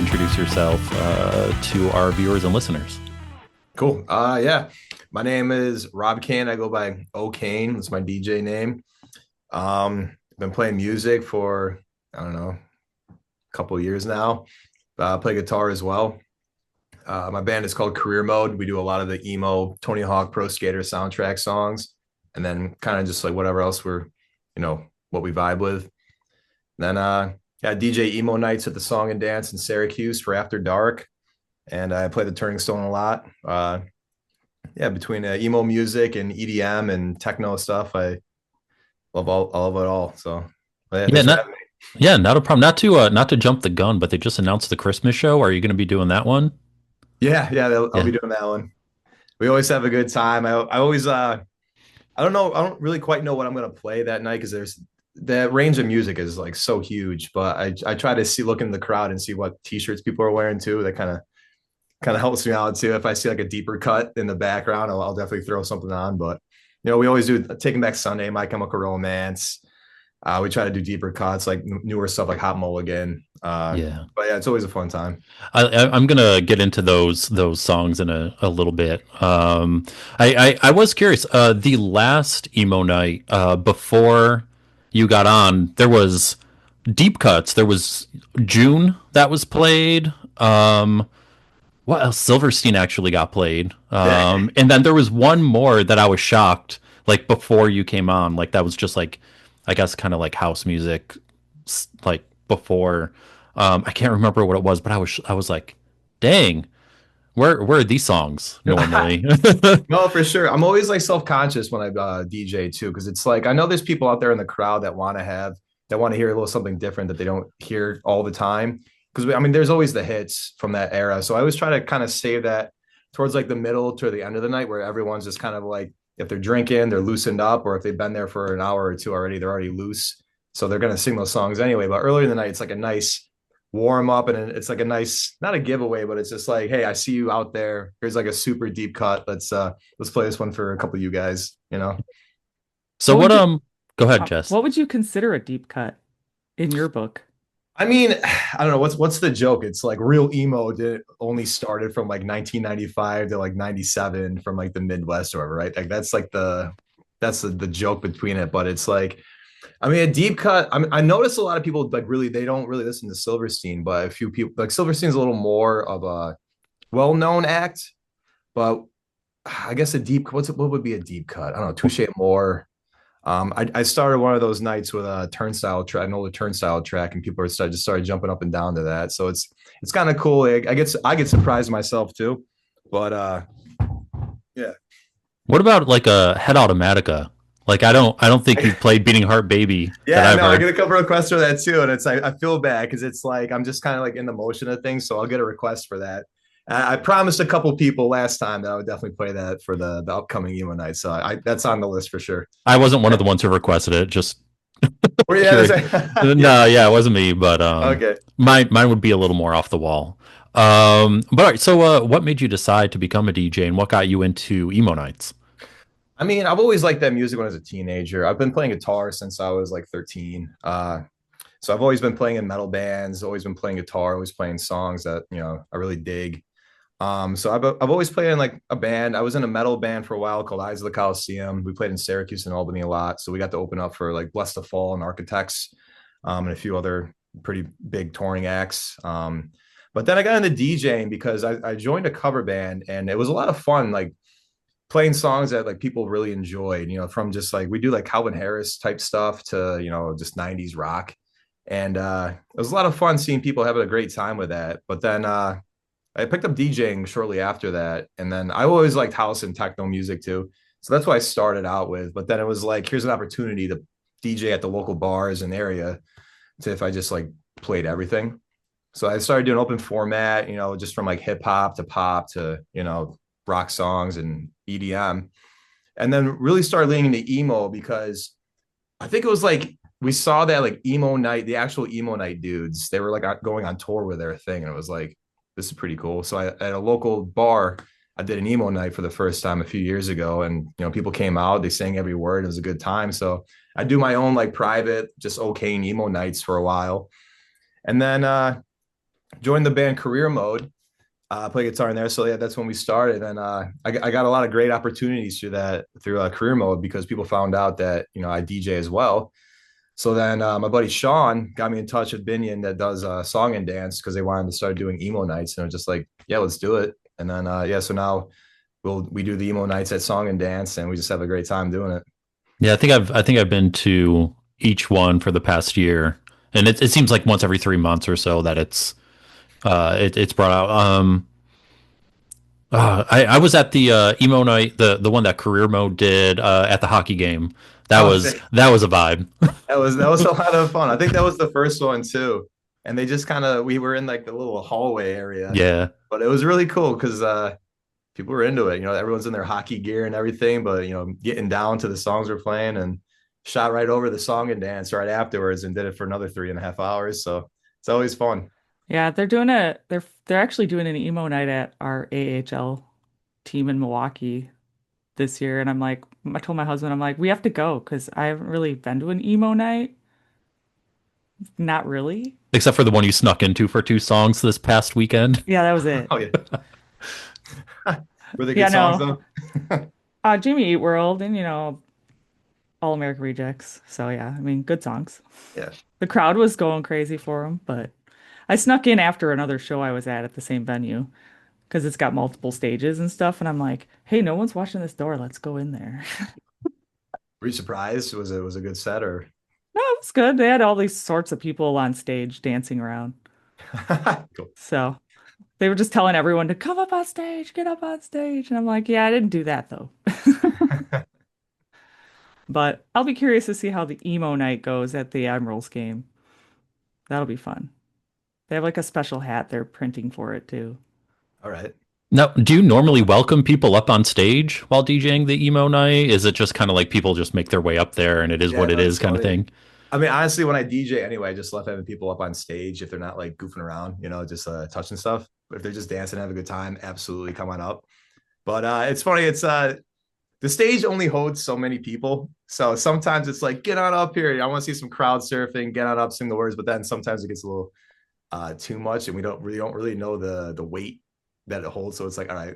introduce yourself to our viewers and listeners. Cool. Yeah. My name is Rob Kane. I go by Oh Kane. That's my DJ name. Been playing music for, I don't know, a couple of years now. Play guitar as well. My band is called Career Mode. We do a lot of the emo Tony Hawk Pro Skater soundtrack songs, and then kind of just like whatever else what we vibe with. Then yeah, DJ emo nights at the Song and Dance in Syracuse for After Dark, and I play the Turning Stone a lot. Yeah, between emo music and EDM and techno stuff, I love all of it all. So yeah, Yeah, thanks for not having me. yeah, not a problem. Not to jump the gun, but they just announced the Christmas show. Are you going to be doing that one? Yeah, I'll Yeah. be doing that one. We always have a good time. I always I don't know. I don't really quite know what I'm gonna play that night because there's the range of music is like so huge. But I try to look in the crowd and see what t-shirts people are wearing too. That kind of helps me out too. If I see like a deeper cut in the background, I'll definitely throw something on. But we always do Taking Back Sunday, My Chemical Romance. We try to do deeper cuts, like newer stuff like Hot Mulligan. Yeah. But yeah, it's always a fun time. I'm gonna get into those songs in a little bit. I was curious. The last emo night before you got on, there was deep cuts. There was June that was played. What else? Silverstein actually got played. And then there was one more that I was shocked. Like before you came on, like that was just like, I guess, kind of like house music, like before. I can't remember what it was, but I was like, dang, where are these songs normally? No, for sure. I'm always like self-conscious when I DJ too, because it's like I know there's people out there in the crowd that want to hear a little something different that they don't hear all the time. Because I mean, there's always the hits from that era, so I always try to kind of save that towards like the middle to the end of the night, where everyone's just kind of like if they're drinking, they're loosened up, or if they've been there for an hour or two already, they're already loose, so they're gonna sing those songs anyway. But earlier in the night, it's like a nice warm up and it's like a nice not a giveaway but it's just like hey I see you out there, here's like a super deep cut, let's play this one for a couple of you guys. So What what would you go ahead, Jess. what would you consider a deep cut in your book? I mean, I don't know what's the joke. It's like real emo did only started from like 1995 to like 97 from like the Midwest or whatever, right? Like that's the joke between it, but it's like I mean, a deep cut. I notice a lot of people like really they don't really listen to Silverstein, but a few people like Silverstein's a little more of a well-known act. But I guess what would be a deep cut? I don't know. Touche Amore. I started one of those nights with a turnstile track, an older turnstile track, and people just started jumping up and down to that. So it's kind of cool. I get surprised myself too, but yeah. What about like a Head Automatica? Like I don't think you've played Beating Heart Baby that Yeah, I've no, I heard. get a couple requests for that too, and it's like I feel bad because it's like I'm just kind of like in the motion of things, so I'll get a request for that. I promised a couple people last time that I would definitely play that for the upcoming emo night, so that's on the list for sure. I wasn't one of the ones who requested it. Just Or yeah, curious. yeah, No, yeah, it wasn't me, but okay. mine would be a little more off the wall. But all right, so what made you decide to become a DJ and what got you into emo nights? I mean, I've always liked that music when I was a teenager. I've been playing guitar since I was like 13. So I've always been playing in metal bands, always been playing guitar, always playing songs that I really dig. So I've always played in like a band. I was in a metal band for a while called Eyes of the Coliseum. We played in Syracuse and Albany a lot. So we got to open up for like Bless the Fall and Architects, and a few other pretty big touring acts. But then I got into DJing because I joined a cover band and it was a lot of fun, like playing songs that like people really enjoyed, from just like we do like Calvin Harris type stuff to, just 90s rock. And it was a lot of fun seeing people having a great time with that. But then I picked up DJing shortly after that. And then I always liked house and techno music too. So that's what I started out with. But then it was like, here's an opportunity to DJ at the local bars and area to if I just like played everything. So I started doing open format, just from like hip hop to pop to, rock songs and EDM. And then really started leaning into emo because I think it was like we saw that like emo night, the actual emo night dudes, they were like going on tour with their thing. And it was like, this is pretty cool. So at a local bar, I did an emo night for the first time a few years ago. And, people came out, they sang every word. It was a good time. So I do my own like private, just Oh Kane emo nights for a while. And then joined the band Career Mode. Play guitar in there. So yeah, that's when we started. And I got a lot of great opportunities through that through Career Mode because people found out that I DJ as well. So then my buddy Sean got me in touch with Binion that does song and dance because they wanted to start doing emo nights, and I was just like, yeah, let's do it. And then yeah, so now we do the emo nights at song and dance, and we just have a great time doing it. Yeah, I think I've been to each one for the past year, and it seems like once every 3 months or so that it's brought out. I was at the emo night, the one that Career Mode did at the hockey game. That Oh, was that was a vibe. that was a lot of fun. I think that was the first one too. And they just kind of we were in like the little hallway area, Yeah. but it was really cool because people were into it. Everyone's in their hockey gear and everything, but getting down to the songs we're playing and shot right over the song and dance right afterwards and did it for another 3.5 hours. So it's always fun. Yeah, they're actually doing an emo night at our AHL team in Milwaukee this year, and I told my husband, I'm like, we have to go because I haven't really been to an emo night. Not really. Except for the one you snuck into for 2 songs this past weekend. Yeah, that was it. Oh yeah. Were they Yeah, good songs no. though? Jimmy Eat World and All American Rejects. So yeah, I mean, good songs. Yeah. The crowd was going crazy for them, but I snuck in after another show I was at the same venue because it's got multiple stages and stuff, and I'm like, hey, no one's watching this door. Let's go in there. Were you surprised? Was a good set or No, it was good. They had all these sorts of people on stage dancing around. cool. So they were just telling everyone to come up on stage, get up on stage. And I'm like, yeah, I didn't do that though. But I'll be curious to see how the emo night goes at the Admirals game. That'll be fun. They have like a special hat they're printing for it too. All right. Now, do you normally welcome people up on stage while DJing the emo night? Is it just kind of like people just make their way up there and it is Yeah, what it no, is kind of totally. thing? I mean, honestly, when I DJ anyway, I just love having people up on stage if they're not like goofing around, just touching stuff. But if they're just dancing, have a good time, absolutely come on up. But it's funny, it's the stage only holds so many people. So sometimes it's like, get on up here. I want to see some crowd surfing, get on up, sing the words. But then sometimes it gets a little too much and we don't really know the weight that it holds. So it's like, all right,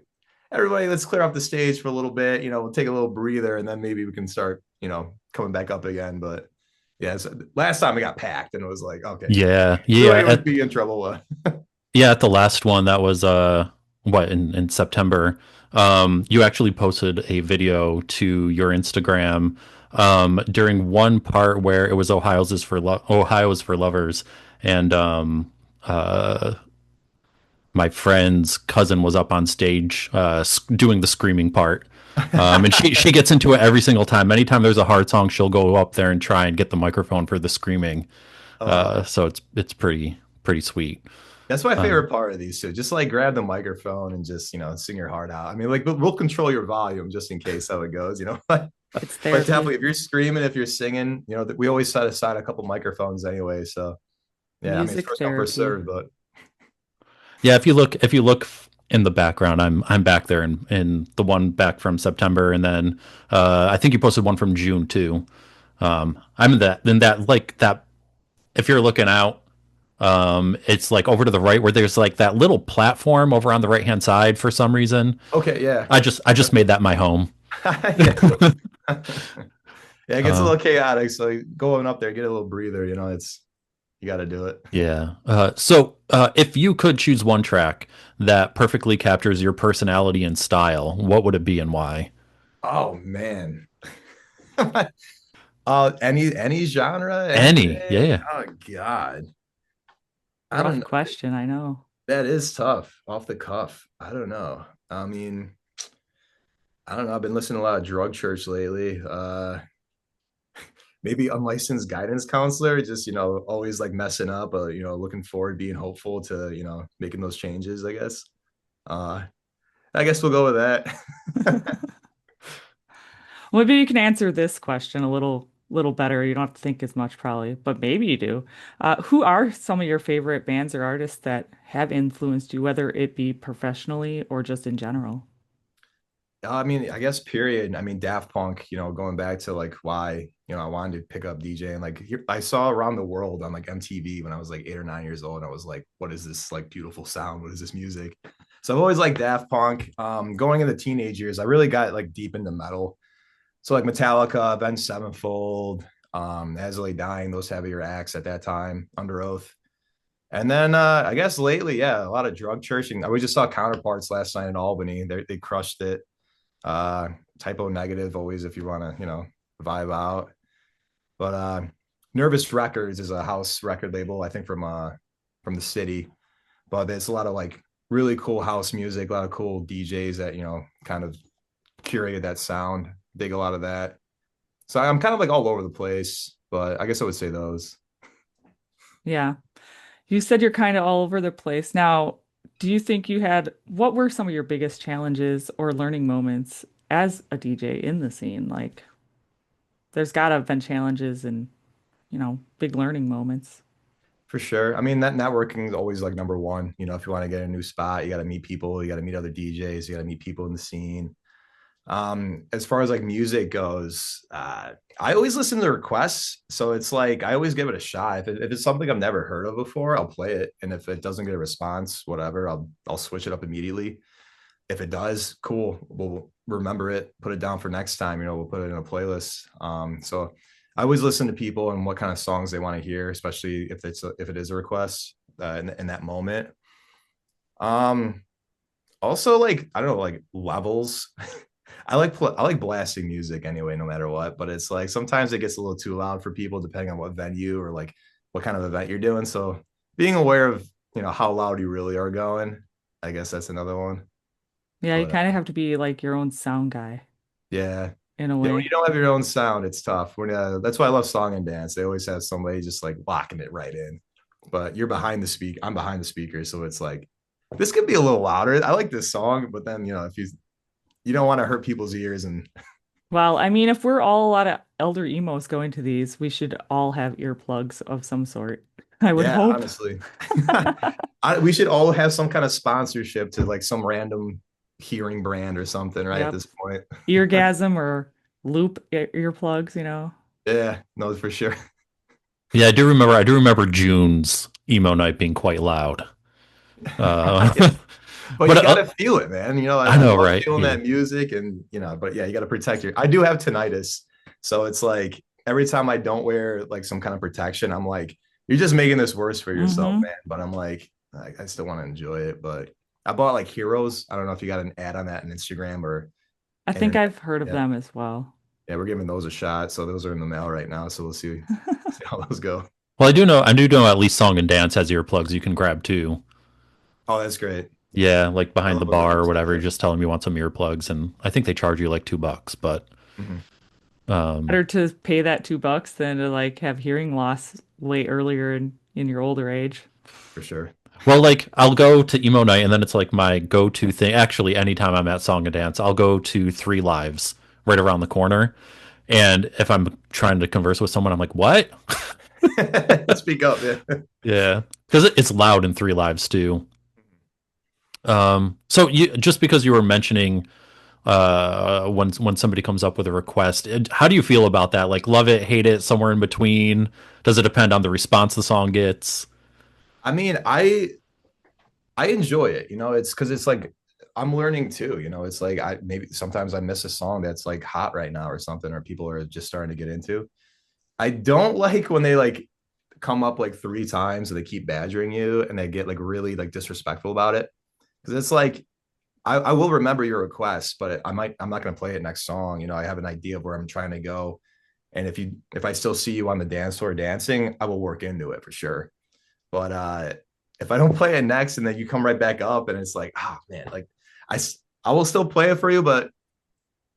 everybody, let's clear off the stage for a little bit. We'll take a little breather and then maybe we can start, coming back up again. But yeah, so last time it got packed and it was like, okay, Yeah, yeah. everybody would be in trouble. Yeah, at the last one that was what in September. You actually posted a video to your Instagram during one part where it was Ohio is for lovers, and my friend's cousin was up on stage doing the screaming part. And she gets into it every single time. Anytime there's a hard song, she'll go up there and try and get the microphone for the screaming. Oh, So it's pretty sweet. that's my Um, favorite part of these two. Just like grab the microphone and just, sing your heart out. I mean, like we'll control your volume just in case how it goes. It's But definitely, therapy. if you're screaming, if you're singing, we always set aside a couple microphones anyway. So yeah, I mean, it's Music first come first therapy. served. But Yeah, if you look in the background, I'm back there in the one back from September, and then I think you posted one from June too. I'm in that like that. If you're looking out, it's like over to the right where there's like that little platform over on the right hand side for some reason. okay, yeah, I just made that my home. yeah, cool. Yeah, it gets a uh, little chaotic. So going up there, get a little breather. It's you got to do it. yeah. If you could choose one track that perfectly captures your personality and style, what would it be and why? Oh man. Any genre, Any, anything. yeah. Oh God, I don't Rough know. question, I know. That is tough off the cuff. I don't know. I mean, I don't know. I've been listening to a lot of Drug Church lately. Maybe unlicensed guidance counselor, just always like messing up, looking forward, being hopeful to making those changes. Uh, I guess we'll go with that. Maybe you can answer this question a little better. You don't have to think as much probably, but maybe you do. Who are some of your favorite bands or artists that have influenced you, whether it be professionally or just in general? I mean, I guess period. I mean, Daft Punk, going back to like why, I wanted to pick up DJing. Like I saw Around the World on like MTV when I was like 8 or 9 years old. And I was like, what is this like beautiful sound? What is this music? So I've always liked Daft Punk. Going into teenage years, I really got like deep into metal. So like Metallica, Avenged Sevenfold, As I Lay Dying, those heavier acts at that time, Under Oath. And then I guess lately, yeah, a lot of drug churching. We just saw Counterparts last night in Albany. They crushed it. uh Typo Negative, always, if you want to vibe out. But Nervous Records is a house record label, I think, from the city. But it's a lot of like really cool house music, a lot of cool DJs that kind of curated that sound. Dig a lot of that. So I'm kind of like all over the place, but I guess I would say those. Yeah. You said you're kind of all over the place. Now, do you think what were some of your biggest challenges or learning moments as a DJ in the scene? Like, there's gotta have been challenges and, big learning moments. For sure. I mean, that networking is always like number one. If you want to get a new spot, you got to meet people, you got to meet other DJs, you got to meet people in the scene. As far as like music goes, I always listen to requests, so it's like I always give it a shot. If it's something I've never heard of before, I'll play it, and if it doesn't get a response, whatever, I'll switch it up immediately. If it does, cool, we'll remember it, put it down for next time. We'll put it in a playlist. So I always listen to people and what kind of songs they want to hear, especially if it is a request in that moment. um Also, like, I don't know, like levels. I like blasting music anyway, no matter what. But it's like sometimes it gets a little too loud for people, depending on what venue or like what kind of event you're doing. So being aware of how loud you really are going, I guess that's another one. Yeah, you But kind of have to be like your own sound guy yeah, in a yeah. When you way. don't have your own sound, it's tough. That's why I love song and dance. They always have somebody just like locking it right in. But you're behind the speak. I'm behind the speaker, so it's like this could be a little louder. I like this song, but then if you don't want to hurt people's ears. And Well, I mean, if we're all a lot of elder emos going to these, we should all have earplugs of some sort. I would yeah, hope. honestly, we should all have some kind of sponsorship to like some random hearing brand or something, right? At Yep. this point. Eargasm or loop earplugs. Yeah, no, for sure. Yeah, I do remember June's emo night being quite loud. Uh, Yeah, but but you got to feel it, man. I I know, love right? feeling Yeah. that music, and but yeah, you got to protect I do have tinnitus, so it's like every time I don't wear like some kind of protection, I'm like, you're just making this worse for yourself, Hmm. man. But I'm like, I still want to enjoy it. But I bought like Heroes. I don't know if you got an ad on that on Instagram or I think internet. I've heard of Yeah, them as well. yeah, we're giving those a shot. So those are in the mail right now. So we'll see how those go. Well, I do know at least Song and Dance has earplugs you can grab too. Oh, that's great. Yeah, like I behind the love when bar or vendors do whatever. You that. just tell them you want some earplugs, and I think they charge you like $2. But Mhm, um, Better to pay that $2 than to like have hearing loss way earlier in your older age. for sure. well, like I'll go to emo night, and then it's like my go-to thing. Actually, anytime I'm at Song and Dance, I'll go to Three Lives right around the corner. And if I'm trying to converse with someone, I'm like, "What?" Speak up, yeah. Yeah, because it's loud in Three Lives too. So just because you were mentioning when somebody comes up with a request, how do you feel about that? Like, love it, hate it, somewhere in between? Does it depend on the response the song gets? I mean, I enjoy it. It's because it's like I'm learning too. It's like I maybe sometimes I miss a song that's like hot right now or something, or people are just starting to get into. I don't like when they like come up like three times and they keep badgering you and they get like really like disrespectful about it. Because it's like I will remember your request, but I'm not gonna play it next song. I have an idea of where I'm trying to go. And if I still see you on the dance floor dancing, I will work into it for sure. But if I don't play it next and then you come right back up and it's like, ah, man, like I I will still play it for you, but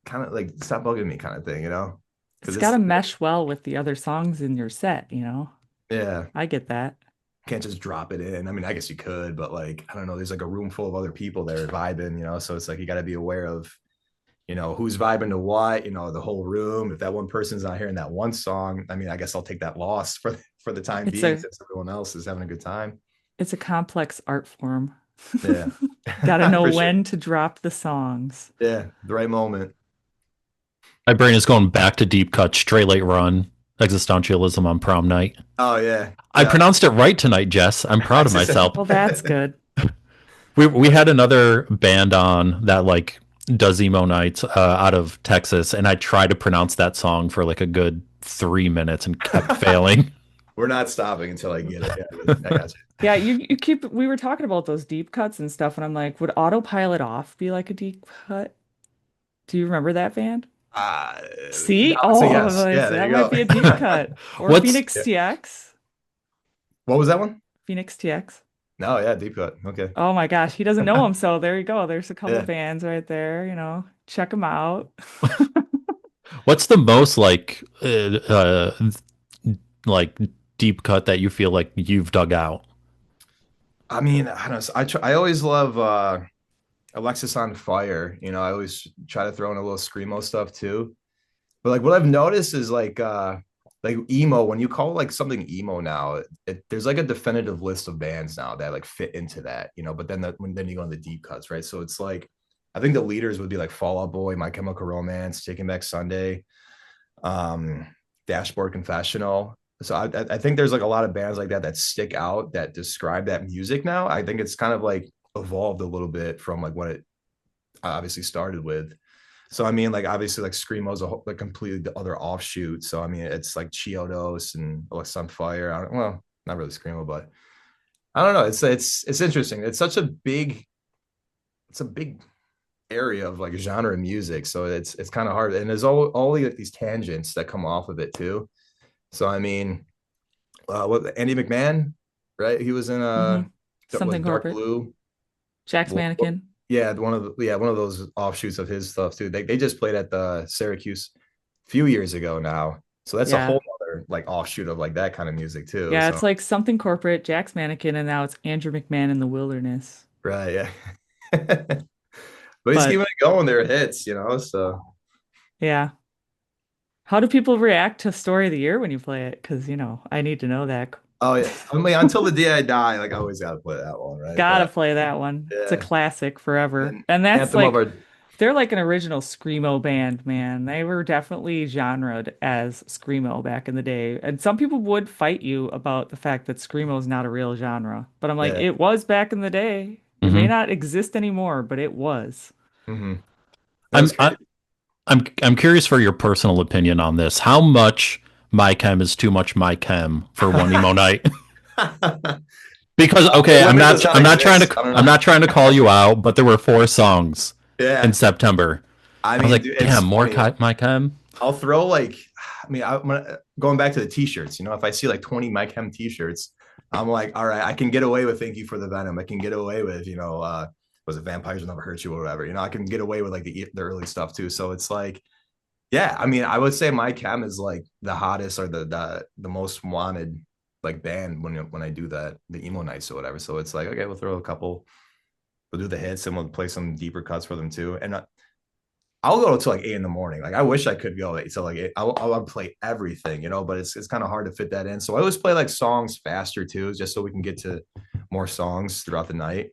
kind of like stop bugging me, kind of thing, It's because got to it's mesh well with the other songs in your set. yeah, I get that. can't just drop it in. I mean, I guess you could, but like I don't know, there's like a room full of other people that are vibing, so it's like you got to be aware of who's vibing to what, the whole room. If that one person's not hearing that one song, I mean, I guess I'll take that loss for the time It's being a since everyone else is having a good time. it's a complex art form. Yeah. Gotta know For sure. when to drop the songs. Yeah, the right moment. My brain is going back to deep cut, straight late run, existentialism on prom night. Oh yeah, I yeah. pronounced it right tonight, Jess. I'm proud of myself. Well, that's good. We had another band on that like does emo nights out of Texas, and I tried to pronounce that song for like a good 3 minutes and kept failing. We're not stopping until I get it. Yeah, I got you. Yeah, you keep we were talking about those deep cuts and stuff, and I'm like, would autopilot off be like a deep cut? Do you remember that band? Uh, See? so Oh, yes, yeah. There that you might go. be a deep cut. Or What's Phoenix Yeah. TX. What was that one? Phoenix TX. No, yeah, deep cut. Okay. Oh my gosh, he doesn't know him, so there you go. There's a couple Yeah. bands right there, check them out. what's the most like deep cut that you feel like you've dug out? I mean, I don't know. I always love Alexis on Fire. I always try to throw in a little screamo stuff too. But like what I've noticed is like emo, when you call like something emo now, there's like a definitive list of bands now that like fit into that. But then you go on the deep cuts, right? So it's like I think the leaders would be like Fall Out Boy, My Chemical Romance, Taking Back Sunday, um, Dashboard Confessional. So I think there's like a lot of bands like that that stick out that describe that music now. I think it's kind of like evolved a little bit from like what it obviously started with. So I mean, like obviously, like Screamo's like completely the other offshoot. So I mean, it's like Chiodos and Alexa on Fire. Well, not really Screamo, but I don't know. It's interesting. It's a big area of like genre music. So it's kind of hard, and there's all like these tangents that come off of it too. So I mean, what Andy McMahon, right? He was in Hmm. was Something Dark corporate. Blue. Jack's Mannequin. Yeah, one of those offshoots of his stuff too. They just played at the Syracuse a few years ago now. So that's a Yeah. whole other like offshoot of like that kind of music too. Yeah, So it's like something corporate, Jack's Mannequin, and now it's Andrew McMahon in the Wilderness. right, yeah. But he's keeping But it going. There are hits. So yeah. How do people react to Story of the Year when you play it? Because, I need to know that. oh yeah. I mean, until the day I die, like I always gotta play that one, right? Gotta But play that one. It's a yeah. classic forever. And And that's Anthem of like, our they're like an original Screamo band, man. They were definitely genred as Screamo back in the day. And some people would fight you about the fact that Screamo is not a real genre. But I'm like, yeah. it was back in the day. It may Hmm. not exist anymore, but it was. Hmm. That I'm was I, crazy. I'm curious for your personal opinion on this. How much my chem is too much my chem for one emo night? Because The okay, limit does not exist. I don't I'm know. not trying to call you out, but there were 4 songs in Yeah. September. I I was mean, like, dude, damn, it's more funny. my chem. I'll throw like, I mean, going back to the t-shirts, if I see like 20 Mike Hem t-shirts, I'm like, all right, I can get away with Thank You for the Venom. I can get away with, was it Vampires Will Never Hurt You or whatever, I can get away with like the early stuff too. So it's like, yeah, I mean, I would say Mike Hem is like the hottest or the most wanted like band when I do the emo nights or whatever. So it's like, okay, we'll throw a couple, we'll do the hits and we'll play some deeper cuts for them too. And I'll go to like 8 in the morning. Like I wish I could go so like I'll play everything, but it's kind of hard to fit that in. So I always play like songs faster too, just so we can get to more songs throughout the night.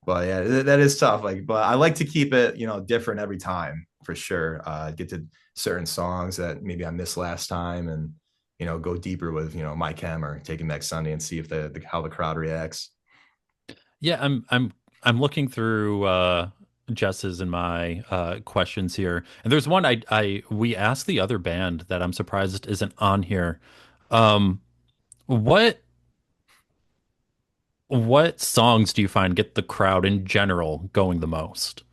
But yeah, that is tough. Like, but I like to keep it, different every time for sure. Get to certain songs that maybe I missed last time, and go deeper with My Chem or Taking Back Sunday and see if how the crowd reacts. Yeah, I'm looking through Jess's and my questions here, and there's one I we asked the other band that I'm surprised isn't on here. Um, what what songs do you find get the crowd in general going the most?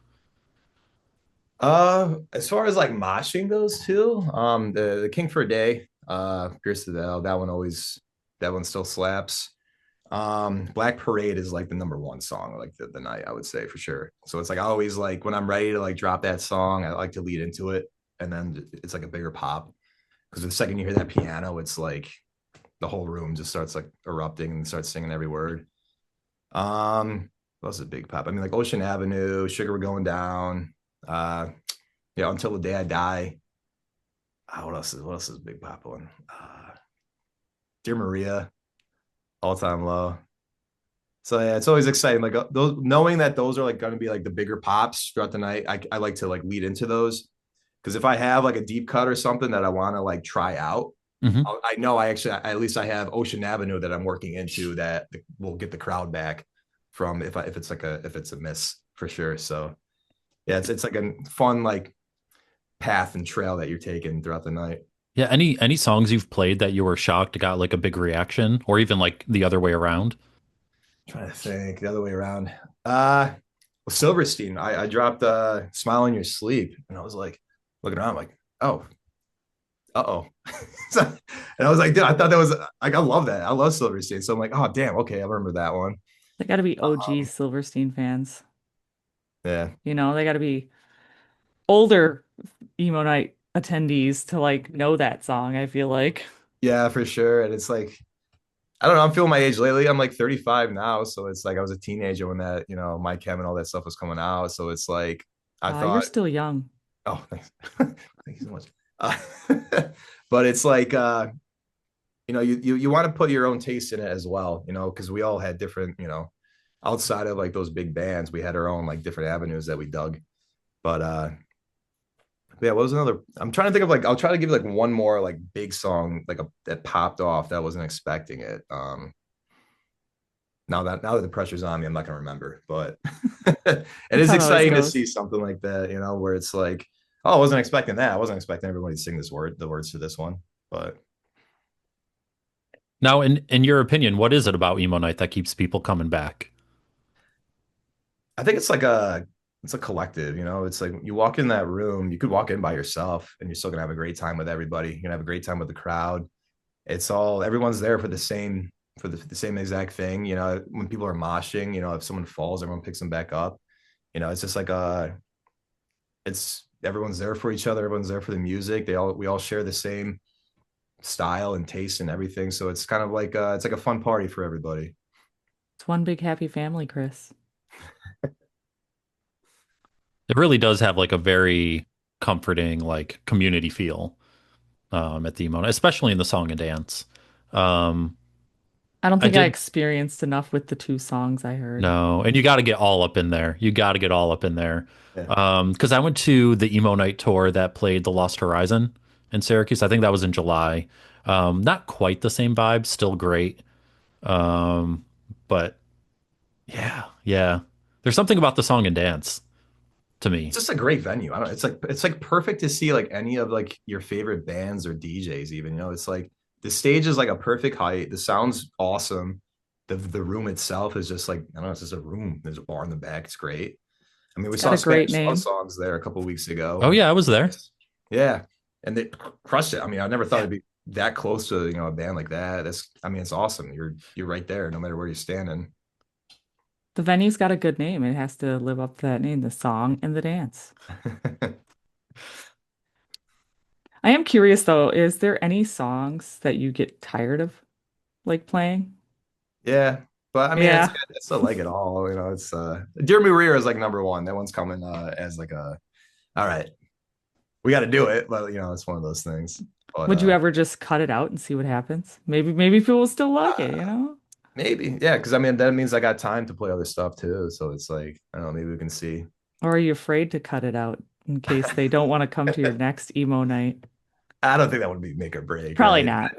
As far as like moshing goes too, the King for a Day, Pierce the Veil, that one still slaps. Black Parade is like the number one song like the night, I would say for sure. So it's like I always like when I'm ready to like drop that song, I like to lead into it, and then it's like a bigger pop because the second you hear that piano, it's like the whole room just starts like erupting and starts singing every word. What else is a big pop? I mean, like Ocean Avenue, Sugar We're Going Down, uh, yeah, Until the Day I Die. What else is a big pop one? Dear Maria, All Time Low. So yeah, it's always exciting. Like those, knowing that those are like going to be like the bigger pops throughout the night. I like to like lead into those because if I have like a deep cut or something that I want to like try out, Hmm. I know I actually at least I have Ocean Avenue that I'm working into that will get the crowd back from if it's like a if it's a miss for sure. So yeah, it's like a fun like path and trail that you're taking throughout the night. Yeah, any songs you've played that you were shocked got like a big reaction, or even like the other way around? I'm trying to think the other way around. Well, Silverstein, I dropped Smile in Your Sleep, and I was like looking around, like, oh, uh-oh. And I was like, dude, I thought that was like I love that. I love Silverstein. So I'm like, oh damn, okay, I remember that one. They got to be OG Um, Silverstein fans. yeah, You know, they got to be older emo night attendees to like know that song, I feel like. yeah, for sure. And it's like, I don't know, I'm feeling my age lately. I'm like 35 now. So it's like I was a teenager when that, My Chem and all that stuff was coming out. So it's like I You're thought, still young. oh, thanks. Thank you so much. Uh, but it's like you want to put your own taste in it as well, because we all had different, outside of like those big bands, we had our own like different avenues that we dug. But yeah, what was another? I'm trying to think of like I'll try to give you like one more like big song like that popped off that I wasn't expecting it. Now that the pressure's on me, I'm not gonna remember, but it That's is how it always exciting to goes. see something like that, where it's like, oh, I wasn't expecting that. I wasn't expecting everybody to sing the words to this one, but Now, in your opinion, what is it about emo night that keeps people coming back? I think it's a collective, It's like you walk in that room, you could walk in by yourself and you're still gonna have a great time with everybody. You're gonna have a great time with the crowd. It's all everyone's there for the same exact thing. When people are moshing, if someone falls, everyone picks them back up. It's just like it's everyone's there for each other, everyone's there for the music. We all share the same style and taste and everything. So it's kind of like it's like a fun party for everybody. It's one big happy family, Chris. It really does have like a very comforting like community feel at the emo night, especially in the song and dance. Um, I don't I think I did experienced enough with the two songs I heard. no, and you got to get all up in there. You got to get all up in there. Yeah. Because I went to the emo night tour that played the Lost Horizon in Syracuse. I think that was in July. Not quite the same vibe, still great. Um, but yeah, yeah. There's something about the song and dance to It's me. just a great venue. I don't it's like perfect to see like any of like your favorite bands or DJs even, it's like the stage is like a perfect height. The sound's awesome. The room itself is just like, I don't know, it's just a room. There's a bar in the back. It's great. I mean, we It's got saw a great Spanish love name. songs there a couple weeks ago Oh and yeah, I was there. yeah, and they crushed it. I mean, I never thought Yeah. it'd be that close to, a band like that. I mean, it's awesome. You're right there no matter where you're standing. The venue's got a good name. It has to live up to that name, the song and the dance. I am curious though, is there any songs that you get tired of like playing? Yeah, but I mean, Yeah. it's still like it all. It's Dear Maria is like number one. That one's coming as like a all right, we got to do it, but it's one of those things. But Would you ever just cut it out and see what happens? Maybe people will still like it, you uh, know? maybe yeah, because I mean that means I got time to play other stuff too. So it's like I don't know, maybe we can see. Or are you afraid to cut it out in case they don't want to come to your next emo night? I don't think that would be make or break, Probably right?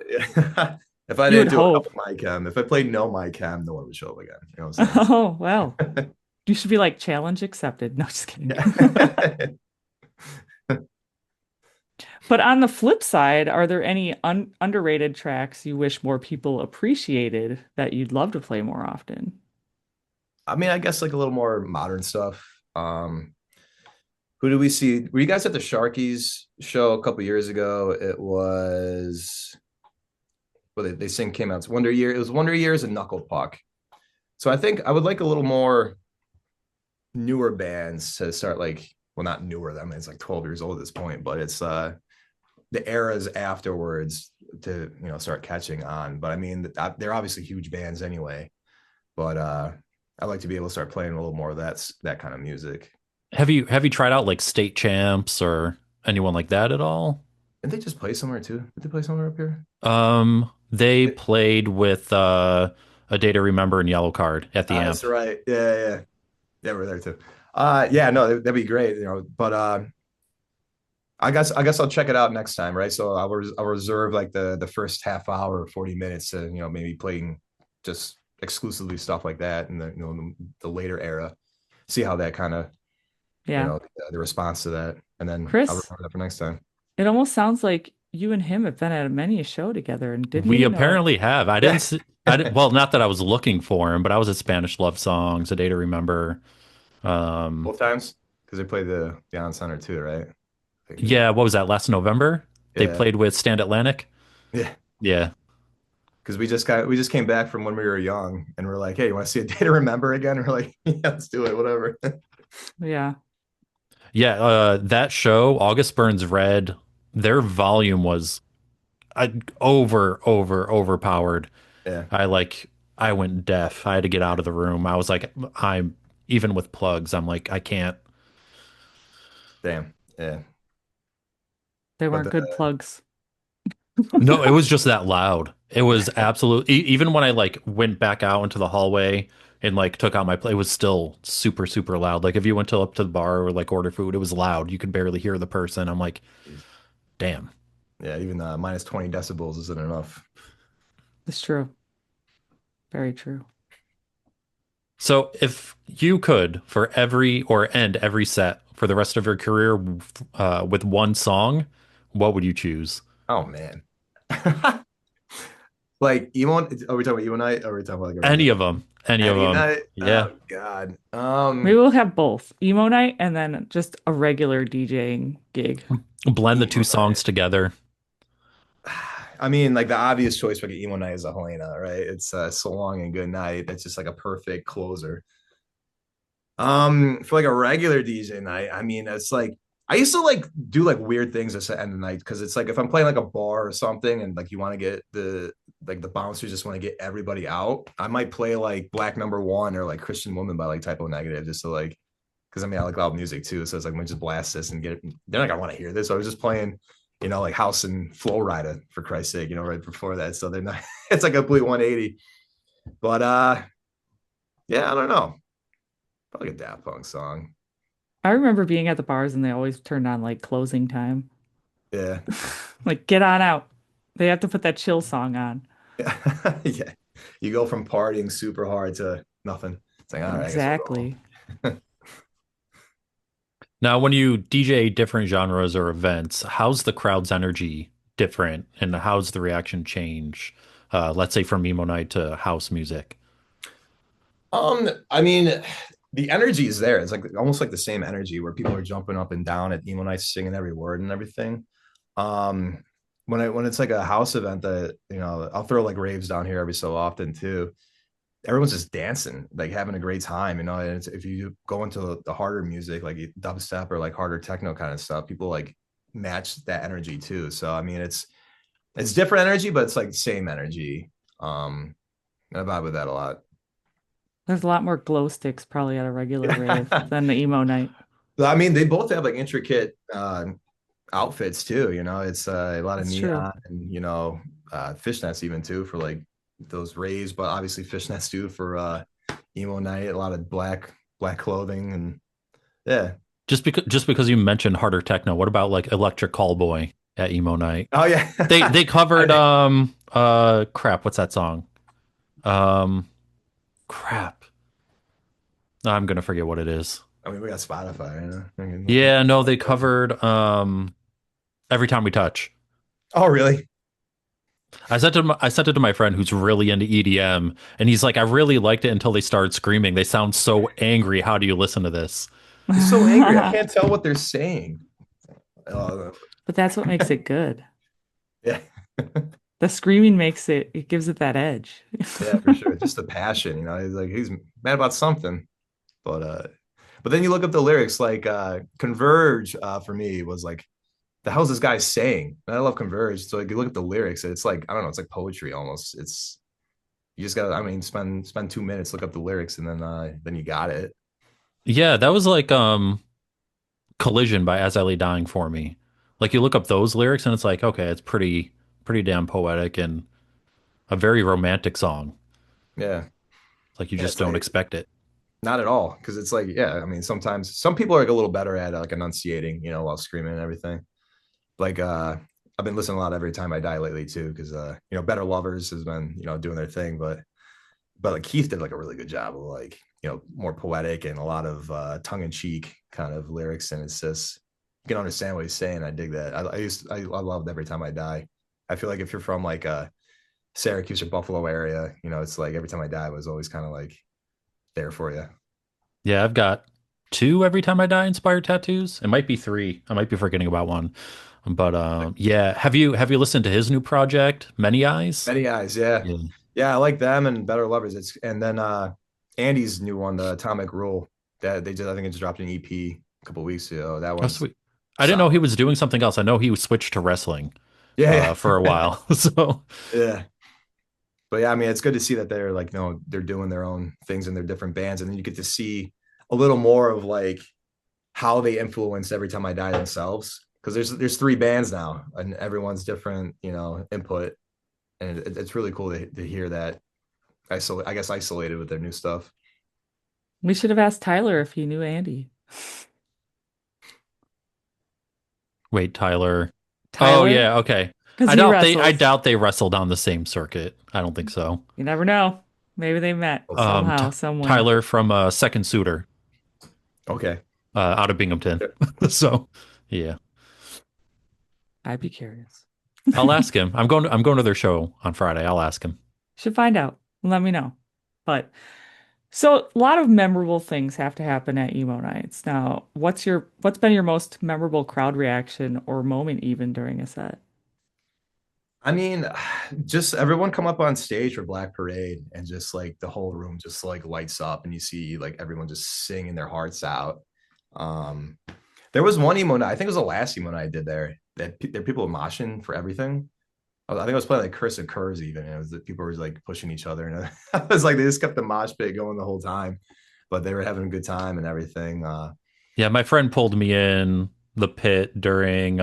not. If I You would didn't do a hope. couple my chem, if I played no my chem, no one would show up again. You know what I'm Oh, well. You should be like challenge accepted. No, just kidding. saying? But on the flip side, are there any underrated tracks you wish more people appreciated that you'd love to play more often? I mean, I guess like a little more modern stuff. Who do we see? Were you guys at the Sharkies show a couple years ago? It was well, they sing came out. It's Wonder Year. It was Wonder Years and Knuckle Puck. So I think I would like a little more newer bands to start like, well, not newer. I mean, it's like 12 years old at this point, but it's the eras afterwards to start catching on. But I mean, they're obviously huge bands anyway. But I like to be able to start playing a little more of that kind of music. Have you tried out like state champs or anyone like that at all? Did they just play somewhere too? Did they play somewhere up here? They played with A Day to Remember and Yellow Card at the That's amp. right. Yeah, we're there too. Yeah, no, that'd be great, you know. But I guess I'll check it out next time, right? So I'll reserve like the first half hour, 40 minutes to, you know, maybe playing just exclusively stuff like that in the, you know, the later era. See how that kind of, you Yeah. know, the response to that, and then I'll Chris, remember that for next time. it almost sounds like you and him have been at many a show together, and didn't We he? Or apparently have. I didn't Yeah, see, I didn't, well, not that I was looking for him, but I was at Spanish Love Songs, A Day to Remember. Um, both times because they played the on center too, right? I think yeah, what was that, last November? They yeah, played with Stand Atlantic. yeah. Yeah. Because we just came back from when we were young, and we're like, hey, you want to see a day to remember again? And we're like, yeah, let's do it, whatever. yeah, Yeah, that show, August Burns Red, their volume was overpowered. Yeah, I like I went deaf. I had to get out of the room. I was like, I'm even with plugs, I'm like, I can't. damn, yeah. they But weren't good plugs. No, it was just that loud. It was absolute. Even when I like went back out into the hallway and like took out my play, it was still super loud. Like if you went to up to the bar or like order food, it was loud. You could barely hear the person. I'm like, damn. yeah, even minus 20 decibels isn't enough. It's true. Very true. So if you could for every or end every set for the rest of your career with one song, what would you choose? Oh man. Like emo, are we talking about emo night? Or are we talking about like a Any regular of them. Any of any them. night? Yeah. Oh God. Maybe we'll have both emo night and then just a regular DJing gig. Blend the two Emo night. songs together. I mean, like the obvious choice for like emo night is a Helena, right? It's so long and good night. It's just like a perfect closer. For like a regular DJ night, I mean, it's like I used to like do like weird things at the end of the night because it's like if I'm playing like a bar or something and like you want to get the bouncers just want to get everybody out, I might play like Black Number One or like Christian Woman by like Typo Negative just to like because I mean I like loud music too, so it's like I'm gonna just blast this and get it. They're not gonna want to hear this. So I was just playing, you know, like House and Flow Rida for Christ's sake, you know, right before that. So they're not. It's like a complete 180. But yeah, I don't know. Probably a Daft Punk song. I remember being at the bars and they always turned on like closing time. Yeah. Like, get on out. They have to put that chill song on. Yeah. You go from partying super hard to nothing. It's like, all right, I guess I'll go home. Exactly. Now, when you DJ different genres or events, how's the crowd's energy different and how's the reaction change? Let's say from emo night to house music. I mean, the energy is there. It's like almost like the same energy where people are jumping up and down at emo nights, singing every word and everything. Um, when it's like a house event that, you know, I'll throw like raves down here every so often too. Everyone's just dancing, like having a great time, you know. And it's, if you go into the harder music, like dubstep or like harder techno kind of stuff, people like match that energy too. So I mean, it's different energy, but it's like the same energy. And I vibe with that a lot. There's a lot more glow sticks probably at a regular rave than the emo night. I mean, they both have like intricate outfits too. You know, it's a lot of That's true. neon and you know fishnets even too for like those raves, but obviously fishnets too for emo night. A lot of black clothing and yeah. Just because you mentioned harder techno, what about like Electric Callboy at emo night? Oh yeah, They I covered think. crap, what's that song? Um crap. I'm gonna forget what it is. I mean, we got Spotify. You know? I can look Yeah, no, they it up. covered Every Time We Touch. Oh really? I sent it to my friend who's really into EDM, and he's like, I really liked it until they started screaming. They sound so angry. How do you listen to this? They're so angry. I can't tell what they're saying. Uh, But that's what makes it good. yeah, The screaming makes it gives it that edge. yeah, for sure. Just the passion. You know, he's mad about something. But but then you look up the lyrics, like Converge for me was like, the hell's this guy saying? And I love Converge. So like you look at the lyrics, it's like, I don't know, it's like poetry almost. It's you just gotta, I mean, spend 2 minutes, look up the lyrics, and then you got it. Yeah, that was like Collision by As I Lay Dying for me. Like you look up those lyrics and it's like, okay, it's pretty damn poetic and a very romantic song. Yeah. Like you Yeah. just It's don't like expect it. not at all. Cause it's like, yeah, I mean, sometimes some people are like a little better at like enunciating, while screaming and everything. Like I've been listening a lot Every Time I Die lately too, because Better Lovers has been, doing their thing, but like Keith did like a really good job of like, more poetic and a lot of tongue in cheek kind of lyrics, and it's just you can understand what he's saying. I dig that. I loved Every Time I Die. I feel like if you're from like Syracuse or Buffalo area, it's like Every Time I Die was always kind of like there for you. Yeah, I've got two Every Time I Die inspired tattoos. It might be three. I might be forgetting about one. But Like yeah, have you listened to his new project, Many Eyes? Many Eyes, yeah. Yeah. Yeah, I like them and Better Lovers. It's and then Andy's new one, the Atomic Rule, that they just I think it just dropped an EP a couple weeks ago. That Oh, one's sweet. I didn't know he solid. was doing something else. I know he switched to wrestling Yeah, for a yeah. while. So Yeah. But yeah, I mean, it's good to see that they're like, they're doing their own things in their different bands, and then you get to see a little more of like how they influenced Every Time I Die themselves. Because there's three bands now, and everyone's different, input, and it's really cool to hear that I guess isolated with their new stuff. We should have asked Tyler if he knew Andy. wait, Tyler. Oh Tyler, yeah, okay. because I he doubt they I wrestles. doubt they wrestled on the same circuit. I don't think so. You never know. Maybe they met Hope not. somehow, some way. Tyler from Second Suitor Okay. out of Binghamton. So yeah, I'd be curious. I'll ask him. I'm going to their show on Friday. I'll ask him. Should find out. Let me know. But so a lot of memorable things have to happen at emo nights. Now, what's been your most memorable crowd reaction or moment even during a set? I mean, just everyone come up on stage for Black Parade, and just like the whole room just like lights up, and you see like everyone just singing their hearts out. Um, there was one emo night, I think it was the last emo night I did there, that there people were moshing for everything. I think I was playing like Curse and Curves even, and it was that people were like pushing each other, and I was like they just kept the mosh pit going the whole time, but they were having a good time and everything. Yeah, my friend pulled me in the pit during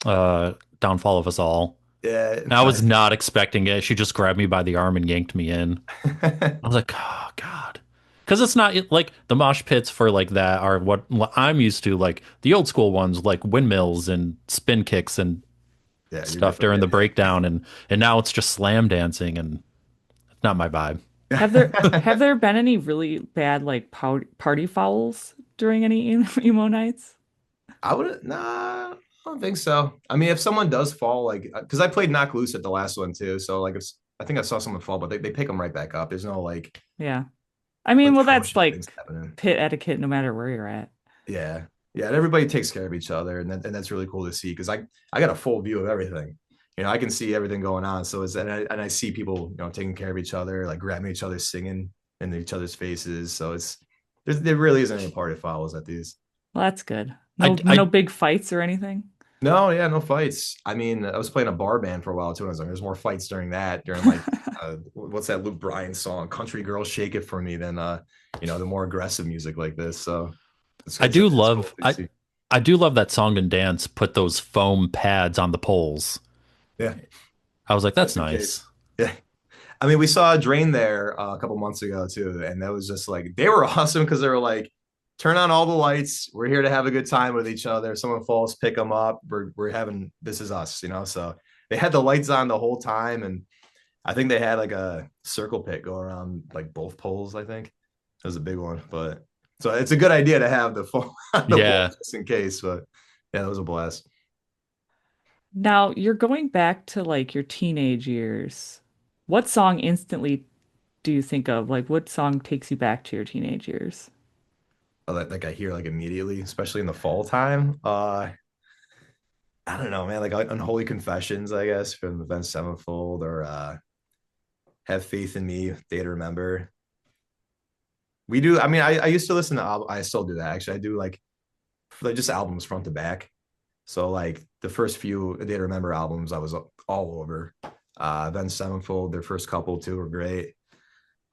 Downfall of Us All. Yeah, And I was nice. not expecting it. She just grabbed me by the arm and yanked me in. I was like, oh God. Because it's not like the mosh pits for like that are what I'm used to, like the old school ones, like windmills and spin kicks and Yeah, you're stuff definitely during the getting breakdown, and now it's just slam dancing, and it's not my vibe. Have it. there been any really bad like party fouls during any emo nights? I would nah, I don't think so. I mean, if someone does fall, like because I played Knock Loose at the last one too, so like if I think I saw someone fall, but they pick them right back up. There's no Yeah. I mean, well, that's atrocious things like happening. pit etiquette no matter where you're at. Yeah, yeah, and everybody takes care of each other, and that's really cool to see because I got a full view of everything. I can see everything going on. So it's and I see people taking care of each other, like grabbing each other, singing in each other's faces. So there really isn't any party fouls at these. Well, that's good. I, No I, big fights or anything. No, yeah, no fights. I mean, I was playing a bar band for a while too. And I was like, there's more fights during that, during like what's that Luke Bryan song, "Country Girl Shake It For Me," than the more aggressive music like this. So I do it's cool love to see. I do love that Song and Dance put those foam pads on the poles. Yeah, I was like, that's just in nice. case. Yeah. I mean, we saw a Drain there a couple months ago too, and that was just like they were awesome because they were like, turn on all the lights. We're here to have a good time with each other. If someone falls, pick them up. We're having this is us. So they had the lights on the whole time, and I think they had like a circle pit go around like both poles. I think it was a big one, but so it's a good idea to have the phone on the wall Yeah. just in case. But yeah, that was a blast. Now, you're going back to like your teenage years. What song instantly do you think of? Like, what song takes you back to your teenage years? Like I hear like immediately, especially in the fall time. I don't know, man. Like Unholy Confessions, I guess, from Avenged Sevenfold, or Have Faith in Me, Day to Remember. We do. I mean, I used to listen to I still do that actually. I do like just albums front to back. So like the first few Day to Remember albums, I was all over. Avenged Sevenfold, their first couple too were great.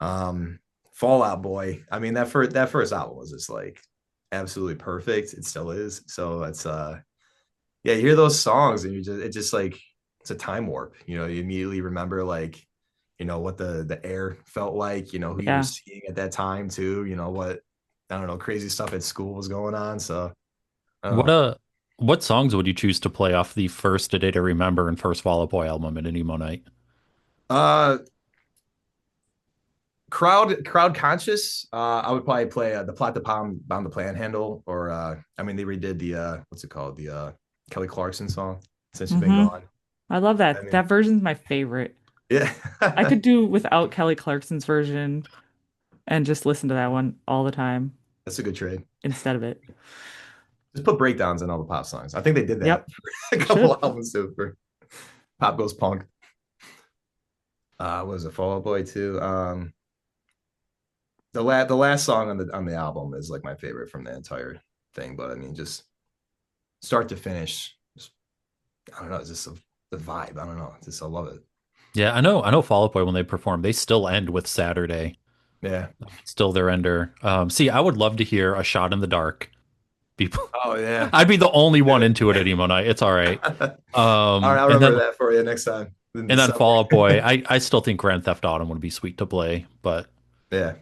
Fallout Boy. I mean that first album was just like absolutely perfect. It still is. So it's yeah, you hear those songs and it just like it's a time warp. You immediately remember like, what the air felt like, who you were Yeah. seeing at that time too, what, I don't know, crazy stuff at school was going on. So I don't What know. what songs would you choose to play off the first A Day to Remember and first Fall Out Boy album at an emo night? Uh, crowd conscious. I would probably play the Plot the Palm Bound the Panhandle, or I mean they redid the what's it called, the Kelly Clarkson song, Since You've Been Hmm. Gone. I love I that. mean, That version's my favorite. yeah. I could do without Kelly Clarkson's version and just listen to that one all the time That's a good trade. instead of it. Just put breakdowns in all the pop songs. I think they did that Yep. for a couple Should. albums too, for Pop Goes Punk. Was it Fall Out Boy too? The last song on the album is like my favorite from the entire thing. But I mean, just start to finish, just, I don't know, it's just the vibe. I don't know, just I love it. Yeah, I know Fall Out Boy when they perform, they still end with Saturday. Yeah. It's still their ender. See, I would love to hear A Shot in the Dark. People, Oh yeah. I'd be the only one Do into it at emo night. It's all right. it. All right, I'll And remember then that for you next time in and then December. Fall Out Boy. I still think Grand Theft Auto would be sweet to play, but Yeah.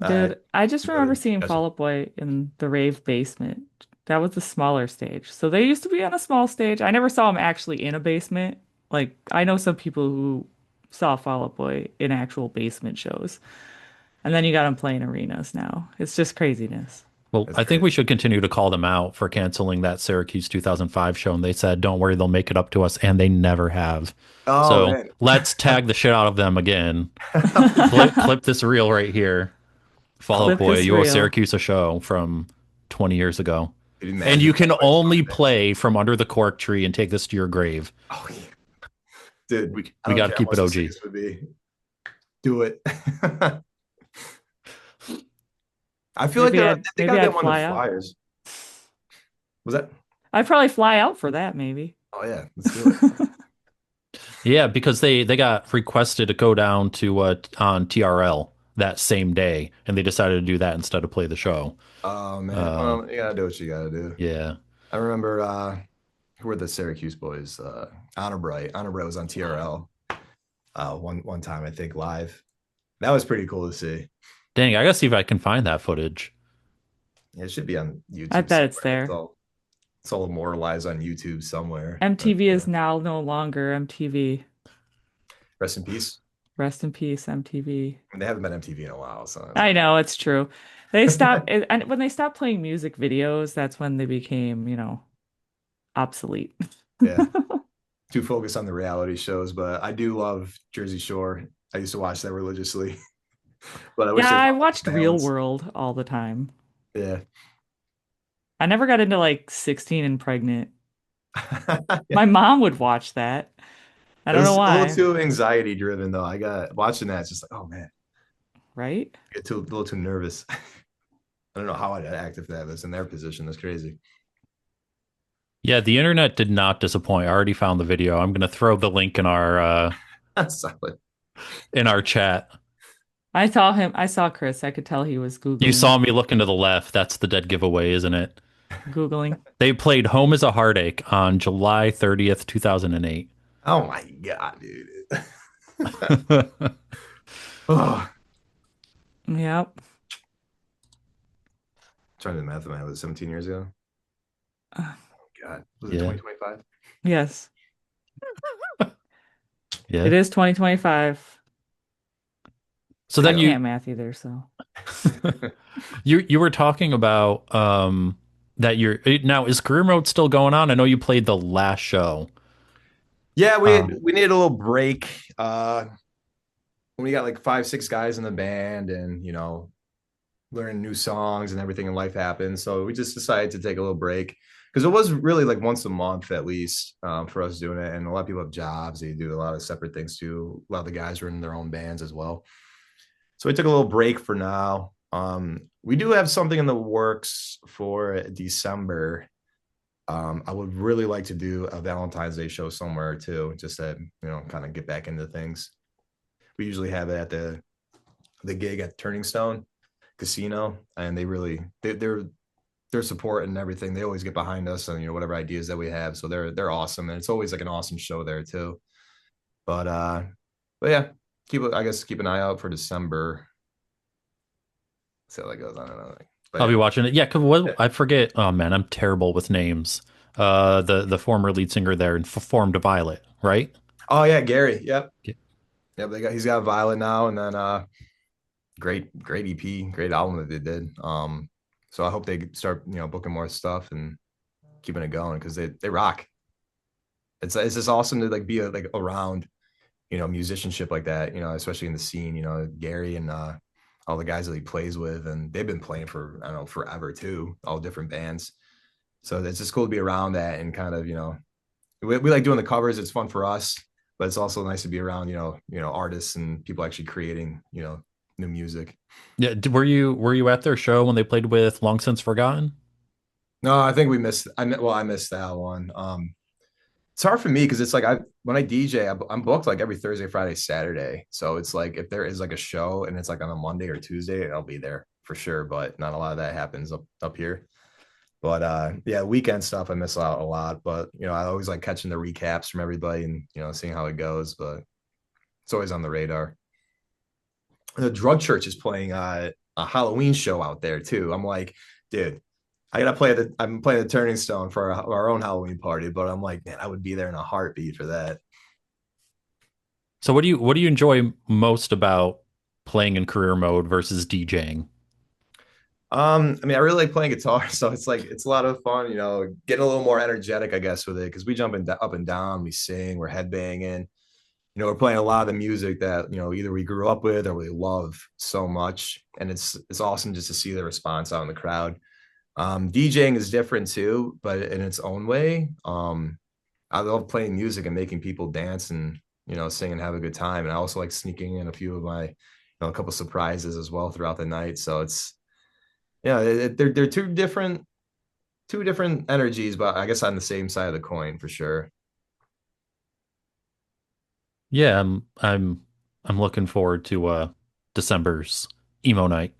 I Dude, I just remember noted. seeing Gotcha. Fall Out Boy in the rave basement. That was the smaller stage. So they used to be on a small stage. I never saw them actually in a basement. Like, I know some people who saw Fall Out Boy in actual basement shows. And then you got them playing arenas now. It's just craziness. well, That's I think crazy. we should continue to call them out for canceling that Syracuse 2005 show. And they said, "Don't worry, they'll make it up to us," and they never have. Oh So man. let's tag the shit out of them again. Clip this reel right here. Fall Out Clip Boy, this you owe reel. Syracuse a show from 20 years ago. Could you And imagine you if that can was only something? play from under the cork tree and take this to your grave. Oh yeah. Dude, I We don't got to care how keep it much the OG. tickets would be. Do it. I feel like Maybe they're I'd they maybe gotta get I'd one of the fly out. flyers. Was that? I'd probably fly out for that, maybe. Oh yeah, let's do it. Yeah, because they got requested to go down to on TRL that same day, and they decided to do that instead of play the show. Oh man. Uh, Well, you gotta do what you gotta do. yeah. I remember who were the Syracuse boys? Honor Bright. Honor Bright was on TRL one time, I think, live. That was pretty cool to see. Dang, I gotta see if I can find that footage. Yeah, it should be on I YouTube bet it's somewhere. there. It's all immortalized on YouTube somewhere. But MTV is now no longer MTV. rest in peace. Rest in peace, MTV. I mean, they haven't been MTV in a while, so I know it's true. They stopped, and when they stopped playing music videos, that's when they became, obsolete. yeah, too focused on the reality shows. But I do love Jersey Shore. I used to watch that religiously, but I wish Yeah, they I found watched the Real balance. World all the time. Yeah. I never got into like 16 and Pregnant. Yeah. My mom would watch that. I It don't know was a little why, too anxiety driven though. I got watching that, it's just like, oh man, right? I get a little too nervous. I don't know how I'd act if that was in their position. That's crazy. Yeah, the internet did not disappoint. I already found the video. I'm gonna throw the link That's solid. in our chat. I saw Chris. I could tell he was You Googling, saw me looking to the left. That's the dead giveaway, isn't it? Googling. They played Home is a Heartache on July 30th, 2008. Oh my god, dude. Oh, Yep. trying to do the math in my head. Was it 17 years ago? Uh, God, was it Yeah. 2025? yes, Yeah. it is 2025. So I then you can't math either, so. you were talking about that you're now is Career Mode still going on? I know you played the last show. Yeah, Um, we needed a little break. We got like 5, 6 guys in the band, and learning new songs and everything in life happens. So we just decided to take a little break because it was really like once a month at least for us doing it. And a lot of people have jobs; they do a lot of separate things too. A lot of the guys are in their own bands as well. So we took a little break for now. We do have something in the works for December. I would really like to do a Valentine's Day show somewhere too, just to kind of get back into things. We usually have it at the gig at Turning Stone Casino, and their support and everything. They always get behind us and whatever ideas that we have. So they're awesome, and it's always like an awesome show there too. But yeah, I guess keep an eye out for December. See how that goes. I don't know. But I'll yeah. be watching it. Yeah, 'cause Yeah. what I forget. Oh man, I'm terrible with names. The former lead singer there and formed Violet, right? Oh yeah, Gary. Yep. Yeah. Yep. He's got Violet now, and then great EP, great album that they did. So I hope they start, booking more stuff and keeping it going because they rock. It's just awesome to like be like around, musicianship like that, especially in the scene, Gary and all the guys that he plays with, and they've been playing for I don't know forever too, all different bands. So it's just cool to be around that and kind of, we like doing the covers. It's fun for us, but it's also nice to be around, artists and people actually creating, new music. Yeah. Were you at their show when they played with Long Since Forgotten? No, I think we missed. I missed that one. It's hard for me because it's like when I DJ, I'm booked like every Thursday, Friday, Saturday. So it's like if there is like a show and it's like on a Monday or Tuesday, I'll be there for sure. But not a lot of that happens up here. But yeah, weekend stuff I miss out a lot. But I always like catching the recaps from everybody and seeing how it goes. But it's always on the radar. The Drug Church is playing a Halloween show out there too. I'm like, dude, I'm playing the Turning Stone for our own Halloween party, but I'm like, man, I would be there in a heartbeat for that. So what do you enjoy most about playing in career mode versus DJing? I mean, I really like playing guitar, so it's a lot of fun, getting a little more energetic, I guess, with it because we jump up and down, we sing, we're headbanging, we're playing a lot of the music that either we grew up with or we love so much, and it's awesome just to see the response out in the crowd. DJing is different too, but in its own way. I love playing music and making people dance and sing and have a good time. And I also like sneaking in a few of my, a couple surprises as well throughout the night. So it's yeah, they're two different energies, but I guess on the same side of the coin for sure. Yeah, I'm looking forward to December's emo night.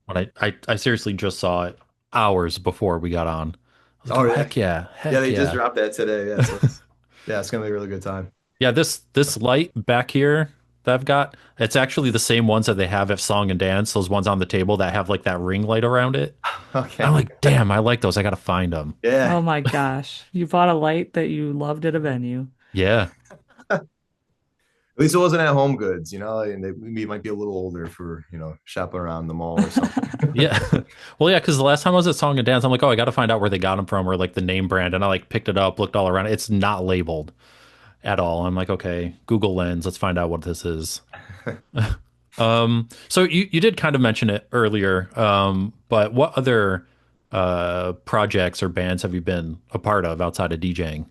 When I seriously just saw it hours before we got on. I was like, Oh oh yeah, heck yeah, yeah, heck they just yeah. dropped that today. Yeah, so it's gonna be a really good time. Yeah, this light back here that I've got, it's actually the same ones that they have at Song and Dance, those ones on the table that have like that ring light around it. I'm Okay, like, damn, I like those. I gotta find them. yeah. Oh my gosh. You bought a light that you loved at a venue. Yeah. At least it wasn't at Home Goods, and we might be a little older for shopping around the mall or something. Yeah. Well, yeah, because the last time I was at Song and Dance, I'm like, oh, I gotta find out where they got them from or like the name brand. And I like picked it up, looked all around. It's not labeled at all. I'm like, okay, Google Lens, let's find out what this is. So you did kind of mention it earlier, but what other projects or bands have you been a part of outside of DJing?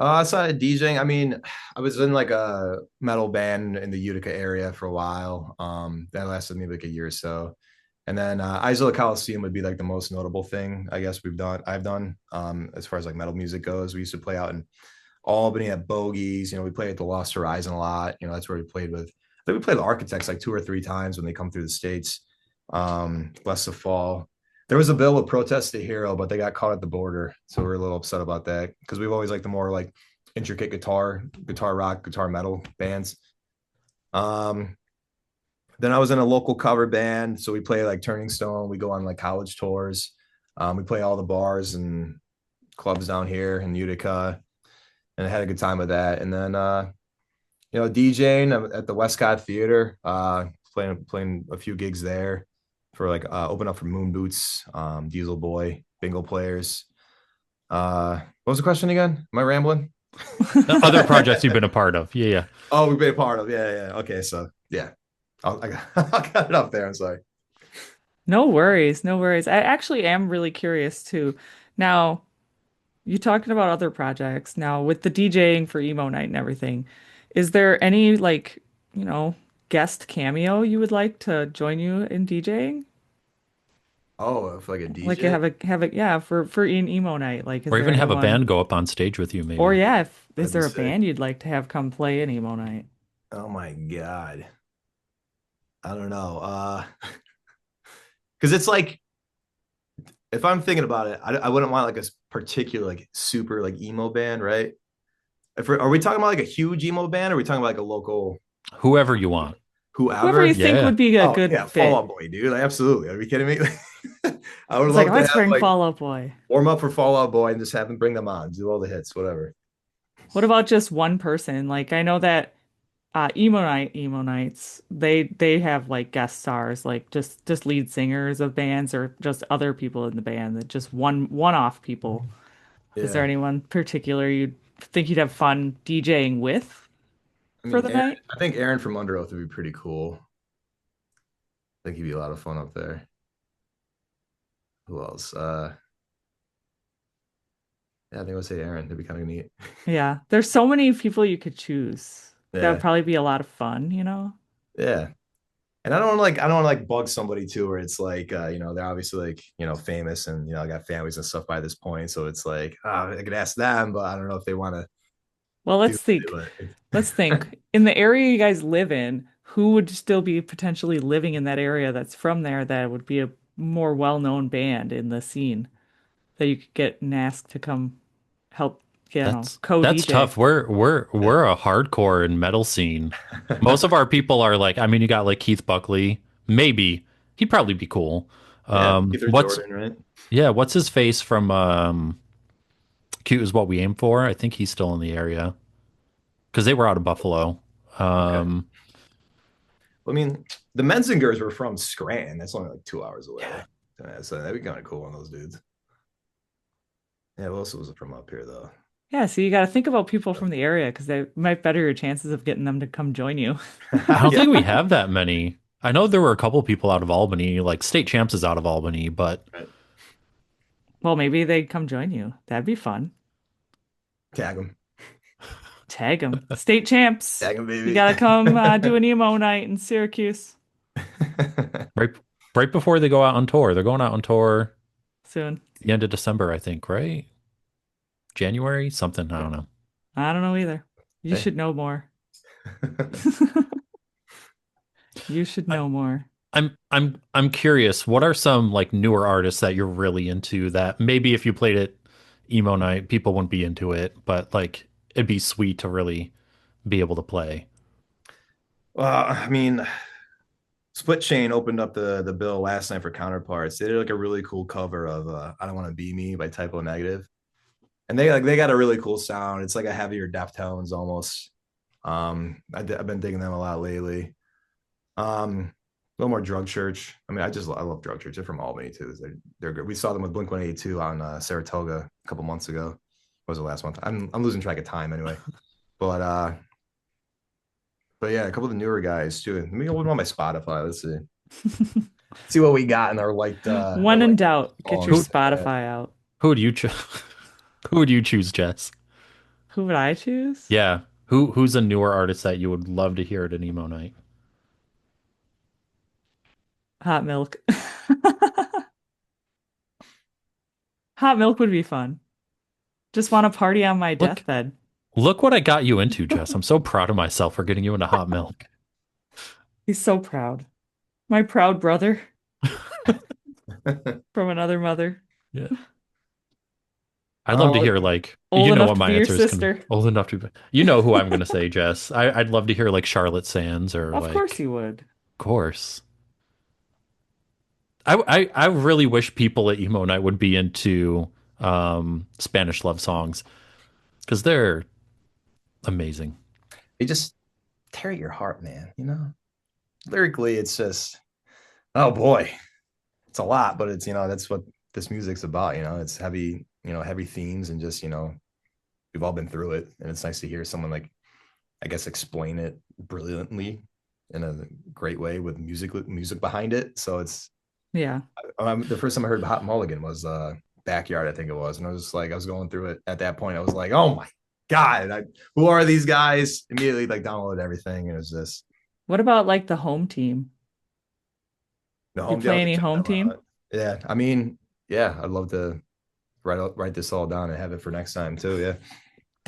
Outside of DJing, I mean, I was in like a metal band in the Utica area for a while. That lasted maybe like a year or so. And then Isola Coliseum would be like the most notable thing, I guess I've done as far as like metal music goes. We used to play out in Albany at Bogies. We played at the Lost Horizon a lot. That's where we played with, I think we played the Architects like two or three times when they come through the States. Bless the Fall. There was a bill with Protest the Hero, but they got caught at the border. So we're a little upset about that because we've always liked the more like intricate guitar rock, guitar metal bands. Um, then I was in a local cover band. So we play like Turning Stone. We go on like college tours. We play all the bars and clubs down here in Utica and I had a good time with that. And then, DJing at the Westcott Theater, playing a few gigs there for like open up for Moon Boots, Diesel Boy, Bingo Players. What was the question again? Am I rambling? Other projects you've been a part of? Yeah, yeah. Oh, we've been a part of. Yeah, yeah. Okay, so yeah, I got it up there. I'm sorry. No worries, no worries. I actually am really curious too. Now, you talking about other projects. Now, with the DJing for emo night and everything, is there any like, you know, guest cameo you would like to join you in DJing? Oh, for like a Like DJ. have a yeah, for an emo night. Like is Or there even have a anyone band go up on stage with you, or maybe. yeah, if is That'd be there a sick. band you'd like to have come play an emo night? Oh my God. I don't know. Because it's like if I'm thinking about it, I wouldn't want like a particular like super like emo band, right? Are we talking about like a huge emo band or are we talking about like a local Whoever you want. Whoever you Whoever. think Yeah. would be a Oh good yeah, Fall fit. Out Boy, dude. Like, absolutely. Are you kidding me? I would It's like, love to let's have bring like Fall Out Boy. warm up for Fall Out Boy and just have them bring them on, do all the hits, whatever. What about just one person? Like I know that emo nights, they have like guest stars, like just lead singers of bands or just other people in the band, that just one-off people. Is there Yeah. anyone particular you'd think you'd have fun DJing with I for mean, the Aaron, night? I think Aaron from Under Oath would be pretty cool. I think he'd be a lot of fun up there. Who else? Yeah, I think I would say Aaron. That'd be kind of neat. Yeah, there's so many people you could choose. That would Yeah. probably be a lot of fun, you know? Yeah. And I don't want to like bug somebody too, where it's like they're obviously like, famous and got families and stuff by this point. So it's like, I could ask them, but I don't know if they want to Well, do it. let's think. In the area you guys live in, who would still be potentially living in that area that's from there that would be a more well-known band in the scene that you could get and ask to come help, That's co-DJ? tough. We're a hardcore and metal scene. Most of our people are like, I mean, you got like Keith Buckley, maybe he'd probably be cool. Yeah, Peter What's Jordan, right? yeah, what's his face from Cute is What We Aim For? I think he's still in the area because they were out of Buffalo. Okay. Um, I mean, the Menzingers were from Scranton. That's only like 2 hours away. yeah, Yeah, so that'd be kind of cool on those dudes. Yeah, what else was from up here though? Yeah, so you got to think about people from the area because they might better your chances of getting them to come join you. I don't Yeah, think we have that many. I know there were a couple people out of Albany, like State Champs is out of Albany, but right. Well, maybe they'd come join you. That'd be fun. Tag them. Tag them. State champs. Tag them, You baby. gotta come do an emo night in Syracuse right right before they go out on tour, they're going out on tour soon. the end of December, I think, right? January, something, I don't know. I don't know either. You Hey. should know more. You should know more. I'm curious, what are some like newer artists that you're really into that maybe if you played it emo night, people wouldn't be into it, but like it'd be sweet to really be able to play. Well, I mean, Split Chain opened up the bill last night for Counterparts. They did like a really cool cover of "I Don't Want to Be Me" by Typo Negative, and they got a really cool sound. It's like a heavier Deftones almost. I've been digging them a lot lately. A little more Drug Church. I mean, I love Drug Church. They're from Albany too. They're good. We saw them with Blink 182 on Saratoga a couple months ago. What was the last month? I'm losing track of time anyway. But but yeah, a couple of the newer guys too. Let me open on my Spotify. Let's see what we got in our When in liked doubt, get your Who songs. Spotify out. who would you choose? Who would you choose, Jess? Who would I choose? Yeah. Who's a newer artist that you would love to hear at an emo night? Hot milk. Hot milk would be fun. Just want to party on my Look, deathbed. look what I got you into, Jess. I'm so proud of myself for getting you into hot milk. He's so proud. My proud brother from another mother. Yeah. I'd love to hear like Old you know enough what to my be your answer is gonna sister. old enough to be. You know who I'm gonna say, Jess. I'd love to hear like Charlotte Sands or Of course like you would. of course. I really wish people at emo night would be into Spanish love songs because they're amazing. They just tear at your heart, man. Lyrically, it's just, oh boy, it's a lot, but it's that's what this music's about. It's heavy, heavy themes, and just we've all been through it, and it's nice to hear someone like, I guess, explain it brilliantly in a great way with music behind it. So it's Yeah. the first time I heard Hot Mulligan was Backyard, I think it was, and I was just like, I was going through it at that point. I was like, oh my god, who are these guys? Immediately like downloaded everything, and it was just What about like the home team? the You home deal. play any home team? Yeah, I mean, yeah, I'd love to write this all down and have it for next time too. Yeah,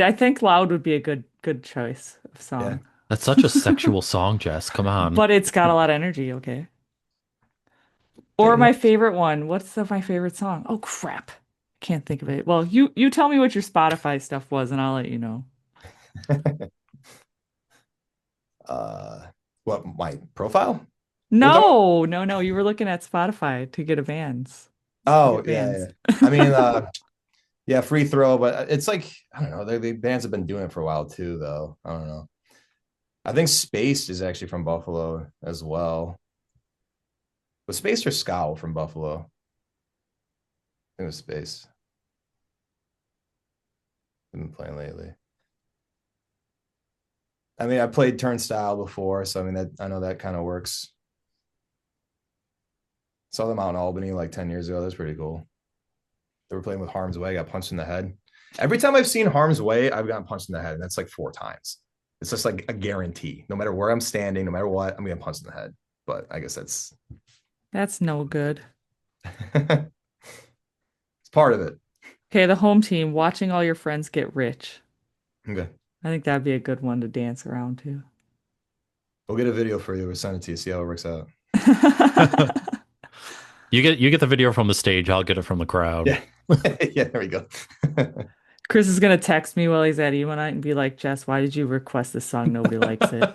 I think Loud would be a good choice of yeah. song. That's such a sexual song, Jess. Come on. But it's got a lot of energy, okay? Hey, Or my favorite one. My favorite song? Oh crap. Can't think of it. Well, you tell me what your Spotify stuff was and I'll let you know. Uh, what my profile? What are you talking about? No, no, no. You were looking at Spotify to get a bands. To Oh get yeah, bands. yeah. I mean, yeah, free throw, but it's like I don't know. The bands have been doing it for a while too, though. I don't know. I think Space is actually from Buffalo as well. Was Space or Scowl from Buffalo? I think it was Space. I've been playing lately. I mean, I played Turnstile before, so I mean that I know that kind of works. Saw them out in Albany like 10 years ago. That's pretty cool. They were playing with Harm's Way, got punched in the head. Every time I've seen Harm's Way, I've gotten punched in the head, and that's like 4 times. It's just like a guarantee. No matter where I'm standing, no matter what, I'm getting punched in the head. But I guess that's That's no good. it's part of it. Okay, the home team, watching all your friends get rich. Okay. I think that'd be a good one to dance around to. We'll get a video for you. We'll send it to you, see how it works out. You get the video from the stage. I'll get it from the crowd. Yeah. Yeah, there we go. Chris is gonna text me while he's at emo night and be like, Jess, why did you request this song? Nobody likes it.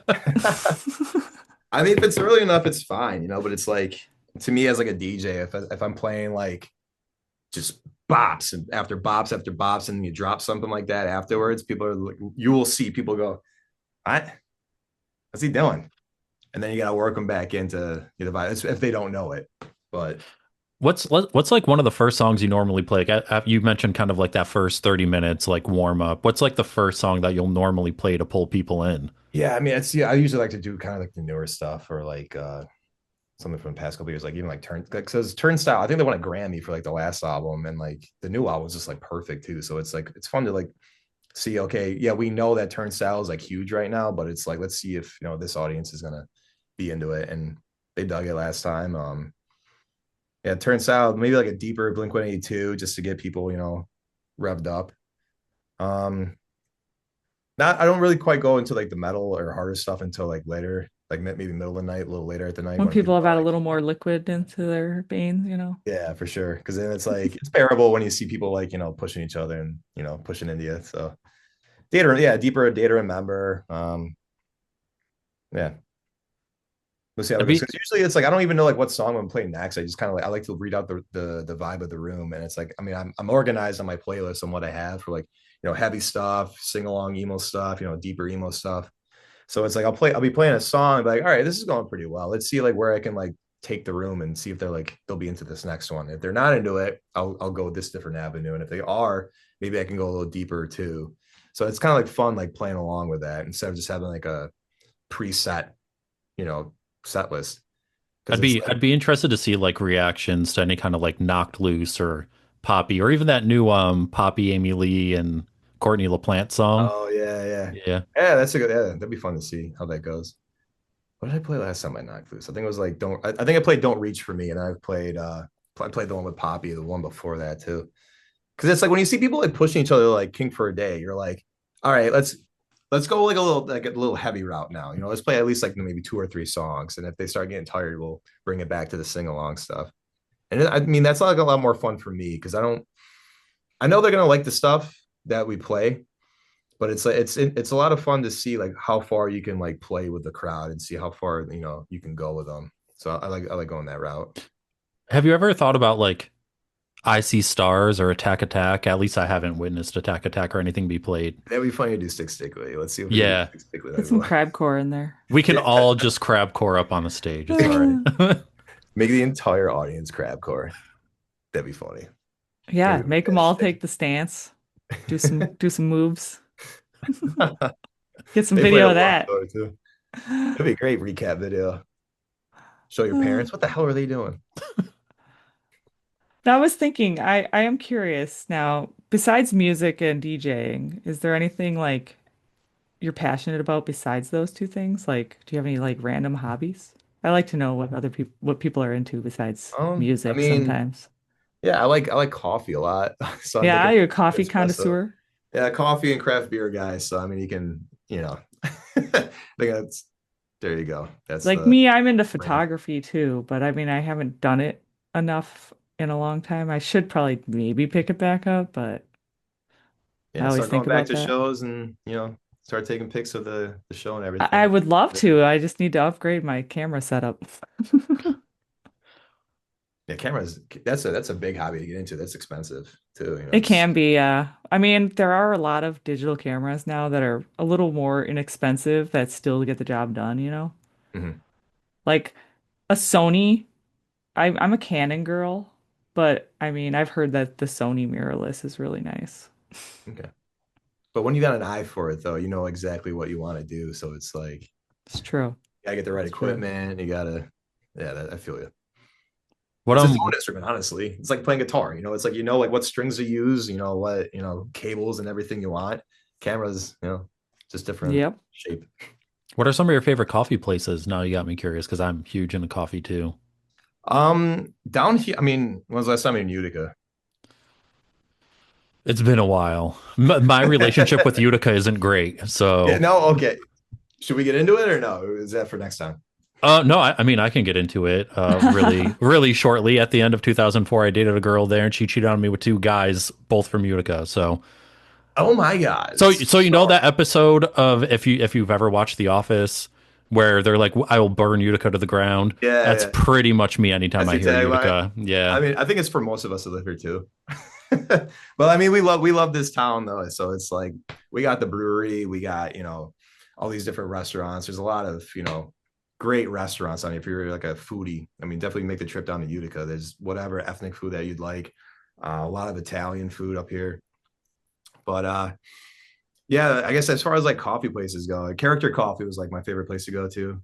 I mean, if it's early enough, it's fine, but it's like to me as like a DJ, if I'm playing like just bops and after bops, and you drop something like that afterwards, people are like, you will see people go, what? What's he doing? And then you got to work them back into the vibe if they don't know it. But What's like one of the first songs you normally play? Like, you mentioned kind of like that first 30 minutes, like warm up. What's like the first song that you'll normally play to pull people in? yeah, I mean, I usually like to do kind of like the newer stuff or like something from the past couple years, like even like because Turnstile, I think they won a Grammy for like the last album, and like the new album was just like perfect too. So it's like it's fun to like see, okay, yeah, we know that Turnstile is like huge right now, but it's like let's see if this audience is gonna be into it. And they dug it last time. Yeah, Turnstile, maybe like a deeper Blink 182 just to get people, revved up. Um, not I don't really quite go into like the metal or harder stuff until like later, like maybe middle of the night, a little later at the night When when people people have are had a like, little more liquid into their veins. yeah, for sure. Because then it's like it's bearable when you see people like pushing each other and pushing into you. So data, yeah, deeper data remember. Yeah, we'll see how it That'd goes. be Because usually it's like I don't even know like what song I'm playing next. I just kind of like I like to read out the vibe of the room, and it's like I mean I'm organized on my playlist on what I have for like heavy stuff, sing along emo stuff, deeper emo stuff. So it's like I'll be playing a song, and be like, all right, this is going pretty well. Let's see like where I can like take the room and see if they'll be into this next one. If they're not into it, I'll go this different avenue. And if they are, maybe I can go a little deeper too. So it's kind of like fun like playing along with that instead of just having like a preset, you know, set list. Because I'd it's be like, I'd be interested to see like reactions to any kind of like Knocked Loose or Poppy or even that new Poppy, Amy Lee and Courtney LaPlante song. oh yeah, yeah. Yeah. Yeah, that's a good, yeah, that'd be fun to see how that goes. What did I play last time I knocked loose? I think it was like don't. I think I played Don't Reach for Me, and I've played. I played the one with Poppy, the one before that too. Because it's like when you see people like pushing each other like King for a Day, you're like, all right, let's go like a little heavy route now. Let's play at least like maybe 2 or 3 songs, and if they start getting tired, we'll bring it back to the sing along stuff. And I mean that's like a lot more fun for me because I don't. I know they're gonna like the stuff that we play, but it's like it's a lot of fun to see like how far you can like play with the crowd and see how far you can go with them. So I like going that route. Have you ever thought about like I See Stars or Attack Attack? At least I haven't witnessed Attack Attack or anything be played. That'd be funny to do Stick Stickly. Let's see if we can do Yeah. Stick Stickly. Get some crabcore in there. We can Yeah, all just crab core up on the stage. It's all make right. make the entire audience crabcore. That'd be funny. Yeah, Maybe we make them get all Stick. take the stance. Do some moves. Get some They play video a of lot that. though too. That'd be a great recap video. Show your parents what the hell are they doing? Now, I was thinking, I am curious now, besides music and DJing, is there anything like you're passionate about besides those two things? Like, do you have any like random hobbies? I like to know what people are into besides I music mean, sometimes. yeah, I like coffee a lot. So I'm Yeah, thinking you're a coffee espresso. connoisseur. Yeah, coffee and craft beer guys. So I mean, you can, I think that's there you go. That's Like the me, I'm into brand. photography too, but I mean, I haven't done it enough in a long time. I should probably maybe pick it back up, but I Yeah, always start think going back about to that. shows and start taking pics of the show and I everything. would love to. I just need to upgrade my camera setup. Yeah, cameras. That's a big hobby to get into. That's expensive too. It can be, I mean, there are a lot of digital cameras now that are a little more inexpensive that still get the job done, you know? Mhm. Like a Sony, I'm a Canon girl, but I mean, I've heard that the Sony mirrorless is really nice. Okay. But when you got an eye for it, though, you know exactly what you want to do. So it's like you It's true. gotta get the right It's true. equipment. You gotta, yeah, I feel you. What It's its own instrument, honestly. It's like playing guitar. It's like like what strings to use. What cables and everything you want. Cameras, just different Yep. shape. what are some of your favorite coffee places? Now you got me curious because I'm huge into coffee too. Down here, I mean, when was the last time in Utica? It's been a while. My relationship with Utica isn't great, Yeah, so no, okay. Should we get into it or no? Is that for next time? no, I mean I can get into it really really shortly. At the end of 2004, I dated a girl there, and she cheated on me with two guys, both from Utica. Oh my God. So you know So that episode of if you've ever watched The Office where they're like, I will burn Utica to the ground. yeah, That's yeah. pretty much me anytime That's I your hear tagline. Utica. Yeah. I mean, I think it's for most of us that live here too. Well, I mean, we love this town though. So it's like we got the brewery, we got, all these different restaurants. There's a lot of, great restaurants. I mean, if you're like a foodie, I mean, definitely make the trip down to Utica. There's whatever ethnic food that you'd like. A lot of Italian food up here. But yeah, I guess as far as like coffee places go, Character Coffee was like my favorite place to go to.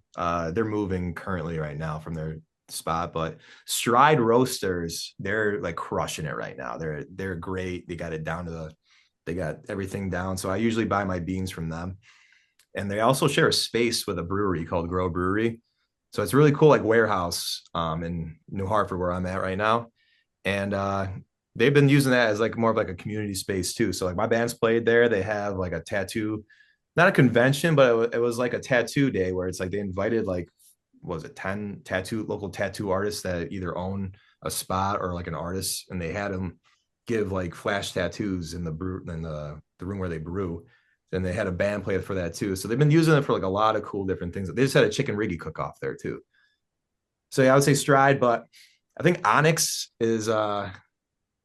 They're moving currently right now from their spot, but Stride Roasters, they're like crushing it right now. They're great. They got it down to they got everything down. So I usually buy my beans from them. And they also share a space with a brewery called Grow Brewery. So it's really cool, like warehouse in New Hartford where I'm at right now. And they've been using that as like more of like a community space too. So like my band's played there. They have like a tattoo, not a convention, but it was like a tattoo day where it's like they invited like what was it 10 local tattoo artists that either own a spot or like an artist, and they had them give like flash tattoos in the room where they brew. And they had a band play for that too. So they've been using it for like a lot of cool different things. They just had a chicken riggy cook off there too. So yeah, I would say Stride, but I think Onyx is the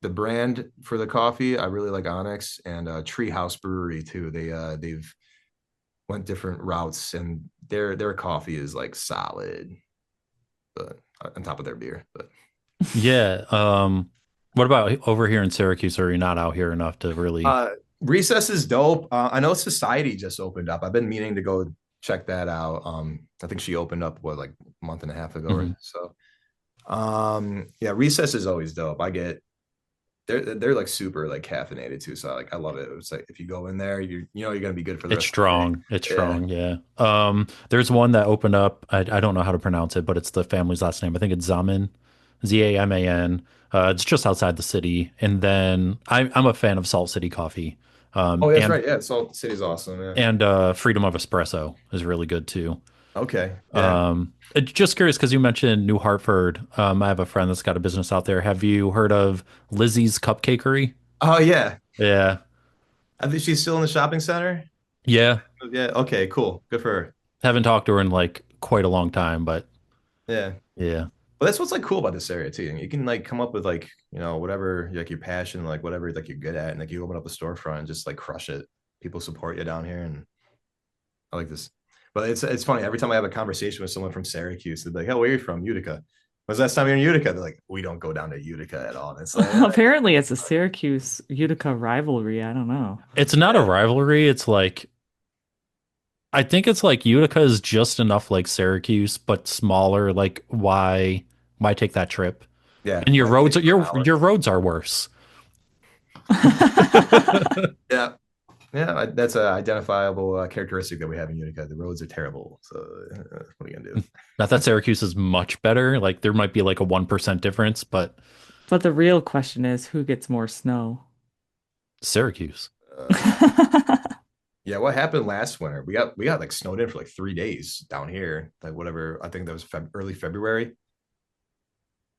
brand for the coffee. I really like Onyx and Treehouse Brewery too. They've went different routes, and their coffee is like solid, but on top of their beer. But Yeah. What about over here in Syracuse? Are you not out here enough to really? uh, Recess is dope. I know Society just opened up. I've been meaning to go check that out. I think she opened up like a month and a half ago or Mhm. so. Yeah, Recess is always dope. They're like super like caffeinated too. So like I love it. It's like if you go in there, you're gonna be good for the It's rest of the day. strong. It's Yeah. strong. Yeah. There's one that opened up. I don't know how to pronounce it, but it's the family's last name. I think it's Zaman, Zaman. It's just outside the city. And then I'm a fan of Salt City Coffee. Oh, that's And right. Yeah, Salt City's awesome. Yeah. Freedom of Espresso is really good too. Okay. Yeah. Just curious because you mentioned New Hartford. I have a friend that's got a business out there. Have you heard of Lizzie's Cupcakery? Oh yeah. Yeah. I think she's still in the shopping center. Yeah. Yeah. Okay. Cool. Good for her. Haven't talked to her in like quite a long time, but Yeah. yeah. But that's what's like cool about this area too. You can like come up with like whatever like your passion, like whatever like you're good at, and like you open up a storefront and just like crush it. People support you down here, and I like this. But it's funny every time I have a conversation with someone from Syracuse, they're like, "Oh, where are you from? Utica." When's the last time you're in Utica? They're like, "We don't go down to Utica at all." And it's like, Apparently, it's a Syracuse Utica rivalry. I don't know. It's not a rivalry. It's like I think it's like Utica is just enough like Syracuse, but smaller. Like why take that trip? yeah, And your why do you roads take are it for an your hour? roads are worse. Yeah, yeah, that's a identifiable characteristic that we have in Utica. The roads are terrible. So what are you gonna do? Not that Syracuse is much better. Like there might be like a 1% difference, but But the real question is, who gets more snow? Syracuse. Uh, yeah, what happened last winter? We got like snowed in for like 3 days down here. Like whatever, I think that was early February.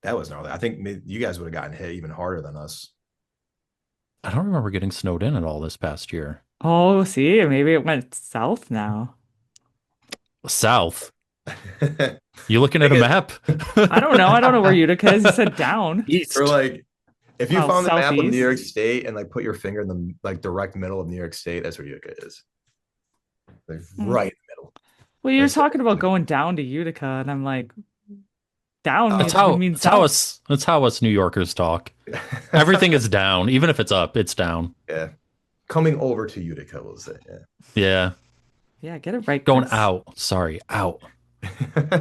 That was gnarly. I think you guys would have gotten hit even harder than us. I don't remember getting snowed in at all this past year. Oh, see, maybe it went south now. South. I You looking at think a it map? I don't know. I don't know where Utica is. You said down. or East. like if you Oh, found the map of New York southeast. State and like put your finger in the like direct middle of New York State, that's where Utica is. Like Hmm. right in the middle. Well, you're That's talking about going down to Utica, and I'm like, down oh, would mean south. That's how us New Yorkers talk. Everything is down. Even if it's up, it's down. yeah. Coming over to Utica, we'll say. Yeah. Yeah, get it right, Going Chris. out. Sorry, out. Yeah.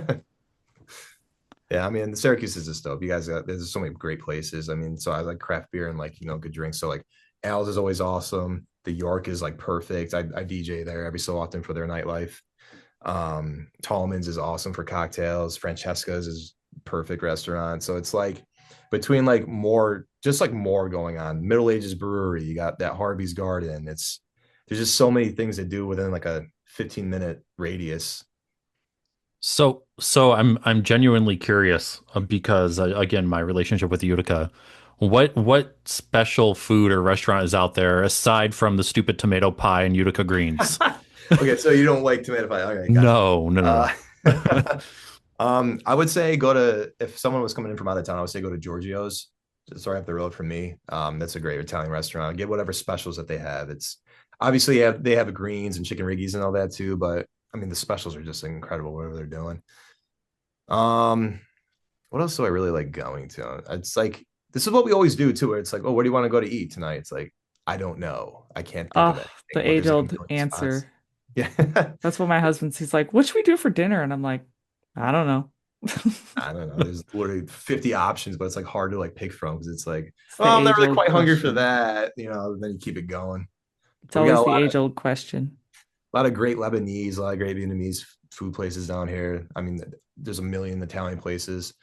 Yeah, I mean, Syracuse is just dope. You guys got there's so many great places. I mean, so I like craft beer and like good drinks. So like Al's is always awesome. The York is like perfect. I DJ there every so often for their nightlife. Tallman's is awesome for cocktails. Francesca's is perfect restaurant. So it's like between like more, just like more going on. Middle Ages Brewery, you got that Harvey's Garden. There's just so many things to do within like a 15-minute radius. So I'm genuinely curious because again, my relationship with Utica. What special food or restaurant is out there aside from the stupid tomato pie and Utica greens? Okay, so you don't like tomato pie. Okay, gotcha. No, no, no, Uh, no. I would say go to if someone was coming in from out of town, I would say go to Giorgio's. It's right up the road from me. That's a great Italian restaurant. Get whatever specials that they have. It's obviously they have greens and chicken riggies and all that too, but I mean the specials are just incredible, whatever they're doing. Um, what else do I really like going to? It's like this is what we always do too, where it's like, oh, where do you want to go to eat tonight? It's like, I don't know. I can't think of Oh, the anything, but there's like a age-old million spots. answer. Yeah. That's what my husband's. He's like, "What should we do for dinner?" And I'm like, "I don't know." I don't know. There's literally 50 options, but it's like hard to like pick from because it's like, It's oh, the I'm not really age-old quite hungry for question. that. Then you keep it going. It's But we got always the age-old question. a lot of great Lebanese, a lot of great Vietnamese food places down here. I mean, there's a million Italian places.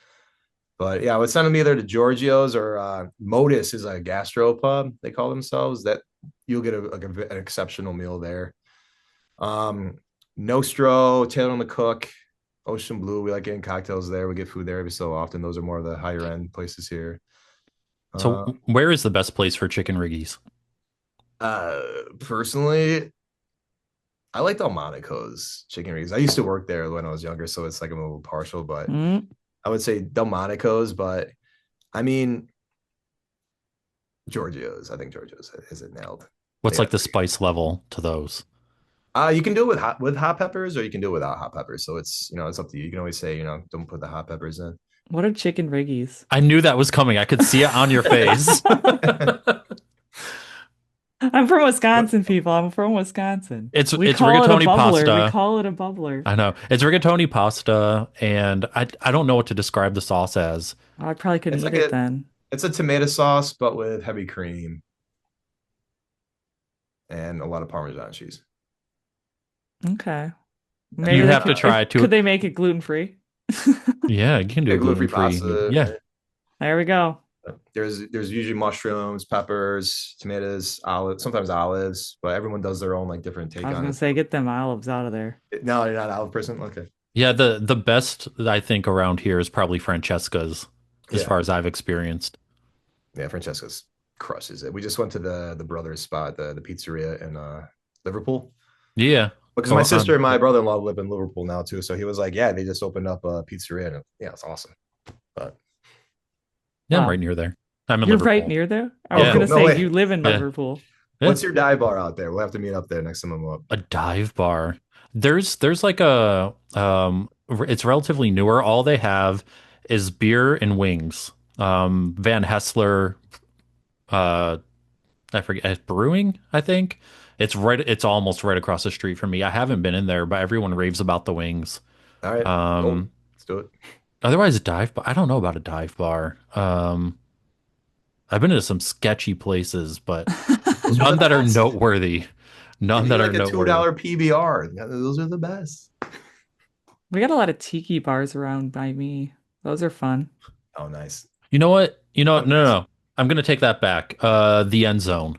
But yeah, I would send them either to Giorgio's or Modus is a gastro pub, they call themselves. That you'll get an exceptional meal there. Um, Nostro, Taylor and the Cook, Ocean Blue. We like getting cocktails there. We get food there every so often. Those are more of the higher end places here. So Uh, where is the best place for chicken riggies? Personally, I like Delmonico's chicken wings. I used to work there when I was younger, so it's like I'm a little partial, but Mm. I would say Delmonico's. But I mean, Giorgio's. I think Giorgio's has it nailed. They What's like got the spice level to those? you can do it with hot peppers, or you can do it without hot peppers. So it's up to you. You can always say don't put the hot peppers in. What are chicken riggies? I knew that was coming. I could see it on your face. I'm from Wisconsin, people. I'm from Wisconsin. We It's call it a rigatoni bubbler. We pasta. call it a bubbler. I know. It's rigatoni pasta, and I don't know what to describe the sauce as. Oh, I probably couldn't It's eat like it then. it's a tomato sauce, but with heavy cream and a lot of Parmesan cheese. Okay. And Maybe You they have to could. try to. Could they make it gluten free? Yeah, you can do yeah, a gluten-free gluten free. pasta. Yeah. There we go. There's usually mushrooms, peppers, tomatoes, olives, sometimes olives, but everyone does their own like different I take was on gonna it. say, get them olives out of there. No, you're not an olive person. Okay. Yeah, the best I think around here is probably Francesca's, as Yeah. far as I've experienced. Yeah. Francesca's crushes it. We just went to the brothers spot, the pizzeria in Liverpool. Yeah. Because my Oh, sister and my brother-in-law live in Liverpool now too. So he was like, yeah, they just opened up a pizzeria. And yeah, it's awesome. But yeah, I'm right Wow. near there. I'm in You're right Liverpool. near there? I oh was Yeah. cool. gonna No say way. you live in Yeah. Liverpool. Yeah. What's your dive bar out there? We'll have to meet up there next time I'm up. A dive bar. There's like it's relatively newer. All they have is beer and wings. Van Hessler, uh I forget, brewing, I think. It's almost right across the street from me. I haven't been in there, but everyone raves about the wings. All right. Cool. Um Let's do it. Otherwise a dive bar. I don't know about a dive bar. I've been to some sketchy places, but Those are none the that are best. noteworthy. You None need that are like a noteworthy. $2 PBR. Yeah, those are the best. We got a lot of tiki bars around by me. Those are fun. Oh, nice. You know what? You know what? I'm No, no, nice. no. I'm gonna take that back. The end zone.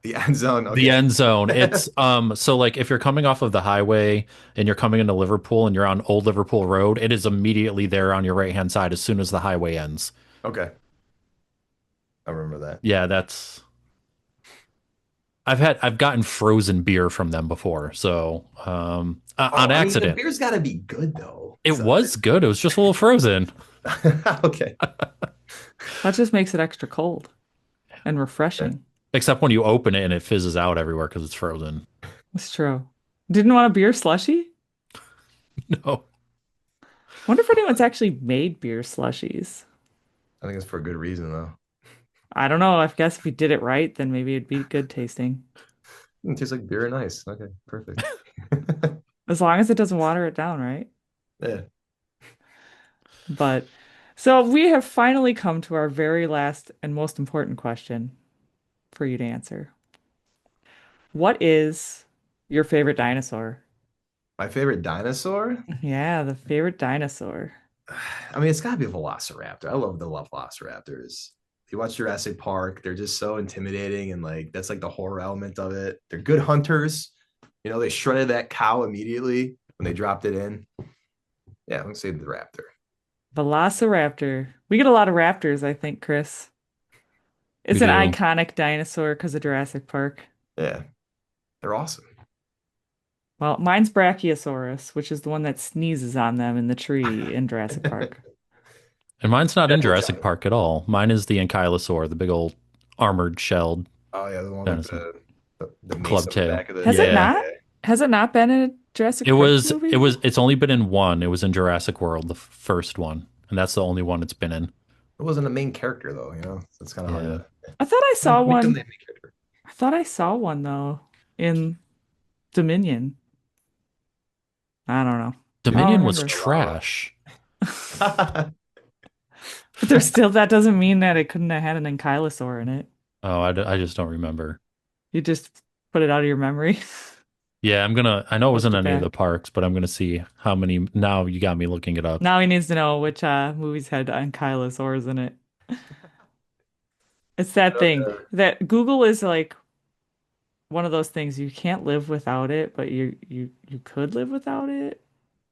The end zone. The Okay. end zone. It's so like if you're coming off of the highway and you're coming into Liverpool and you're on Old Liverpool Road, it is immediately there on your right hand side as soon as the highway ends. Okay. I remember that. Yeah, that's I've gotten frozen beer from them before, so Oh, on I mean, the accident. beer's got to be good though. It So was good. It was just a little frozen. okay. That just makes it extra cold and refreshing. Except when you open it and it fizzes out everywhere because it's frozen. That's true. Didn't want a beer slushy? No. Wonder if anyone's actually made beer slushies. I think it's for a good reason though. I don't know. I guess if you did it right, then maybe it'd be good tasting. It tastes like beer and ice. Okay, perfect. As long as it doesn't water it down, right? Yeah. But so we have finally come to our very last and most important question for you to answer. What is your favorite dinosaur? My favorite dinosaur? Yeah, the favorite dinosaur. I mean, it's got to be a velociraptor. I love the velociraptors. You watch Jurassic Park, they're just so intimidating and like that's like the horror element of it. They're good hunters. You know, they shredded that cow immediately when they dropped it in. Yeah, I'm gonna say the raptor. Velociraptor. We get a lot of raptors, I think, Chris. We It's an do. iconic dinosaur because of Jurassic Park. Yeah, they're awesome. Well, mine's Brachiosaurus, which is the one that sneezes on them in the tree in Jurassic Park. And mine's not in Definitely Jurassic giant. Park at all. Mine is the ankylosaur, the big old armored shelled Oh yeah, the one with dinosaur. the mace Club on the tail. back of the Has it yeah, Yeah. not? yeah. Has it not been in a Jurassic Park movie? It's only been in one. It was in Jurassic World, the first one. And that's the only one it's been in. It wasn't a main character though, you know. That's kind of hard Yeah. to I thought I saw make them the one. main character. I thought I saw one though in Dominion. I don't know. I don't Dominion was remember. trash. But there's still that doesn't mean that it couldn't have had an ankylosaur in it. Oh, I just don't remember. You just put it out of your memory. Yeah, I know it Looked wasn't it any of back. the parks, but I'm gonna see how many. Now you got me looking it up. Now he needs to know which movies had ankylosaurs in it. It's that thing that Google is like one of those things you can't live without it, but you could live without it.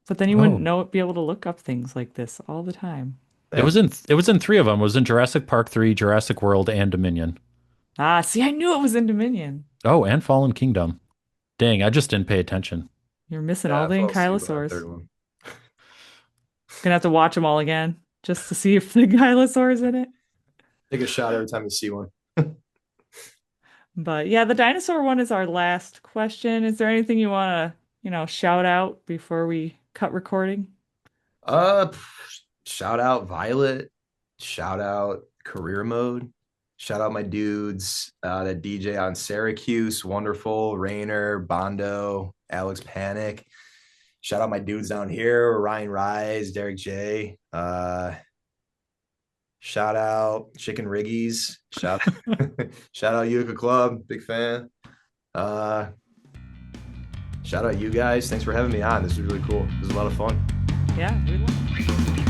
But then you wouldn't Oh, know be able to look up things like this all the time. Yeah. it was in three of them. It was in Jurassic Park 3, Jurassic World, and Dominion. Ah, see, I knew it was in Dominion. Oh, and Fallen Kingdom. Dang, I just didn't pay attention. You're missing all Yeah, I the fell asleep on that ankylosaurs. third one. Gonna have to watch them all again just to see if the ankylosaur's in it. Take a shot every time you see one. But yeah, the dinosaur one is our last question. Is there anything you want to, shout out before we cut recording? Uh, shout out Violet. Shout out Career Mode. Shout out my dudes that DJ on Syracuse, Wonderful, Rainer, Bondo, Alex Panic. Shout out my dudes down here, Ryan Rise, Derek J. Shout out Chicken Riggies. Shout out Utica Club, big fan. Uh, shout out you guys. Thanks for having me on. This was really cool. This was a lot of fun. Yeah, we love it.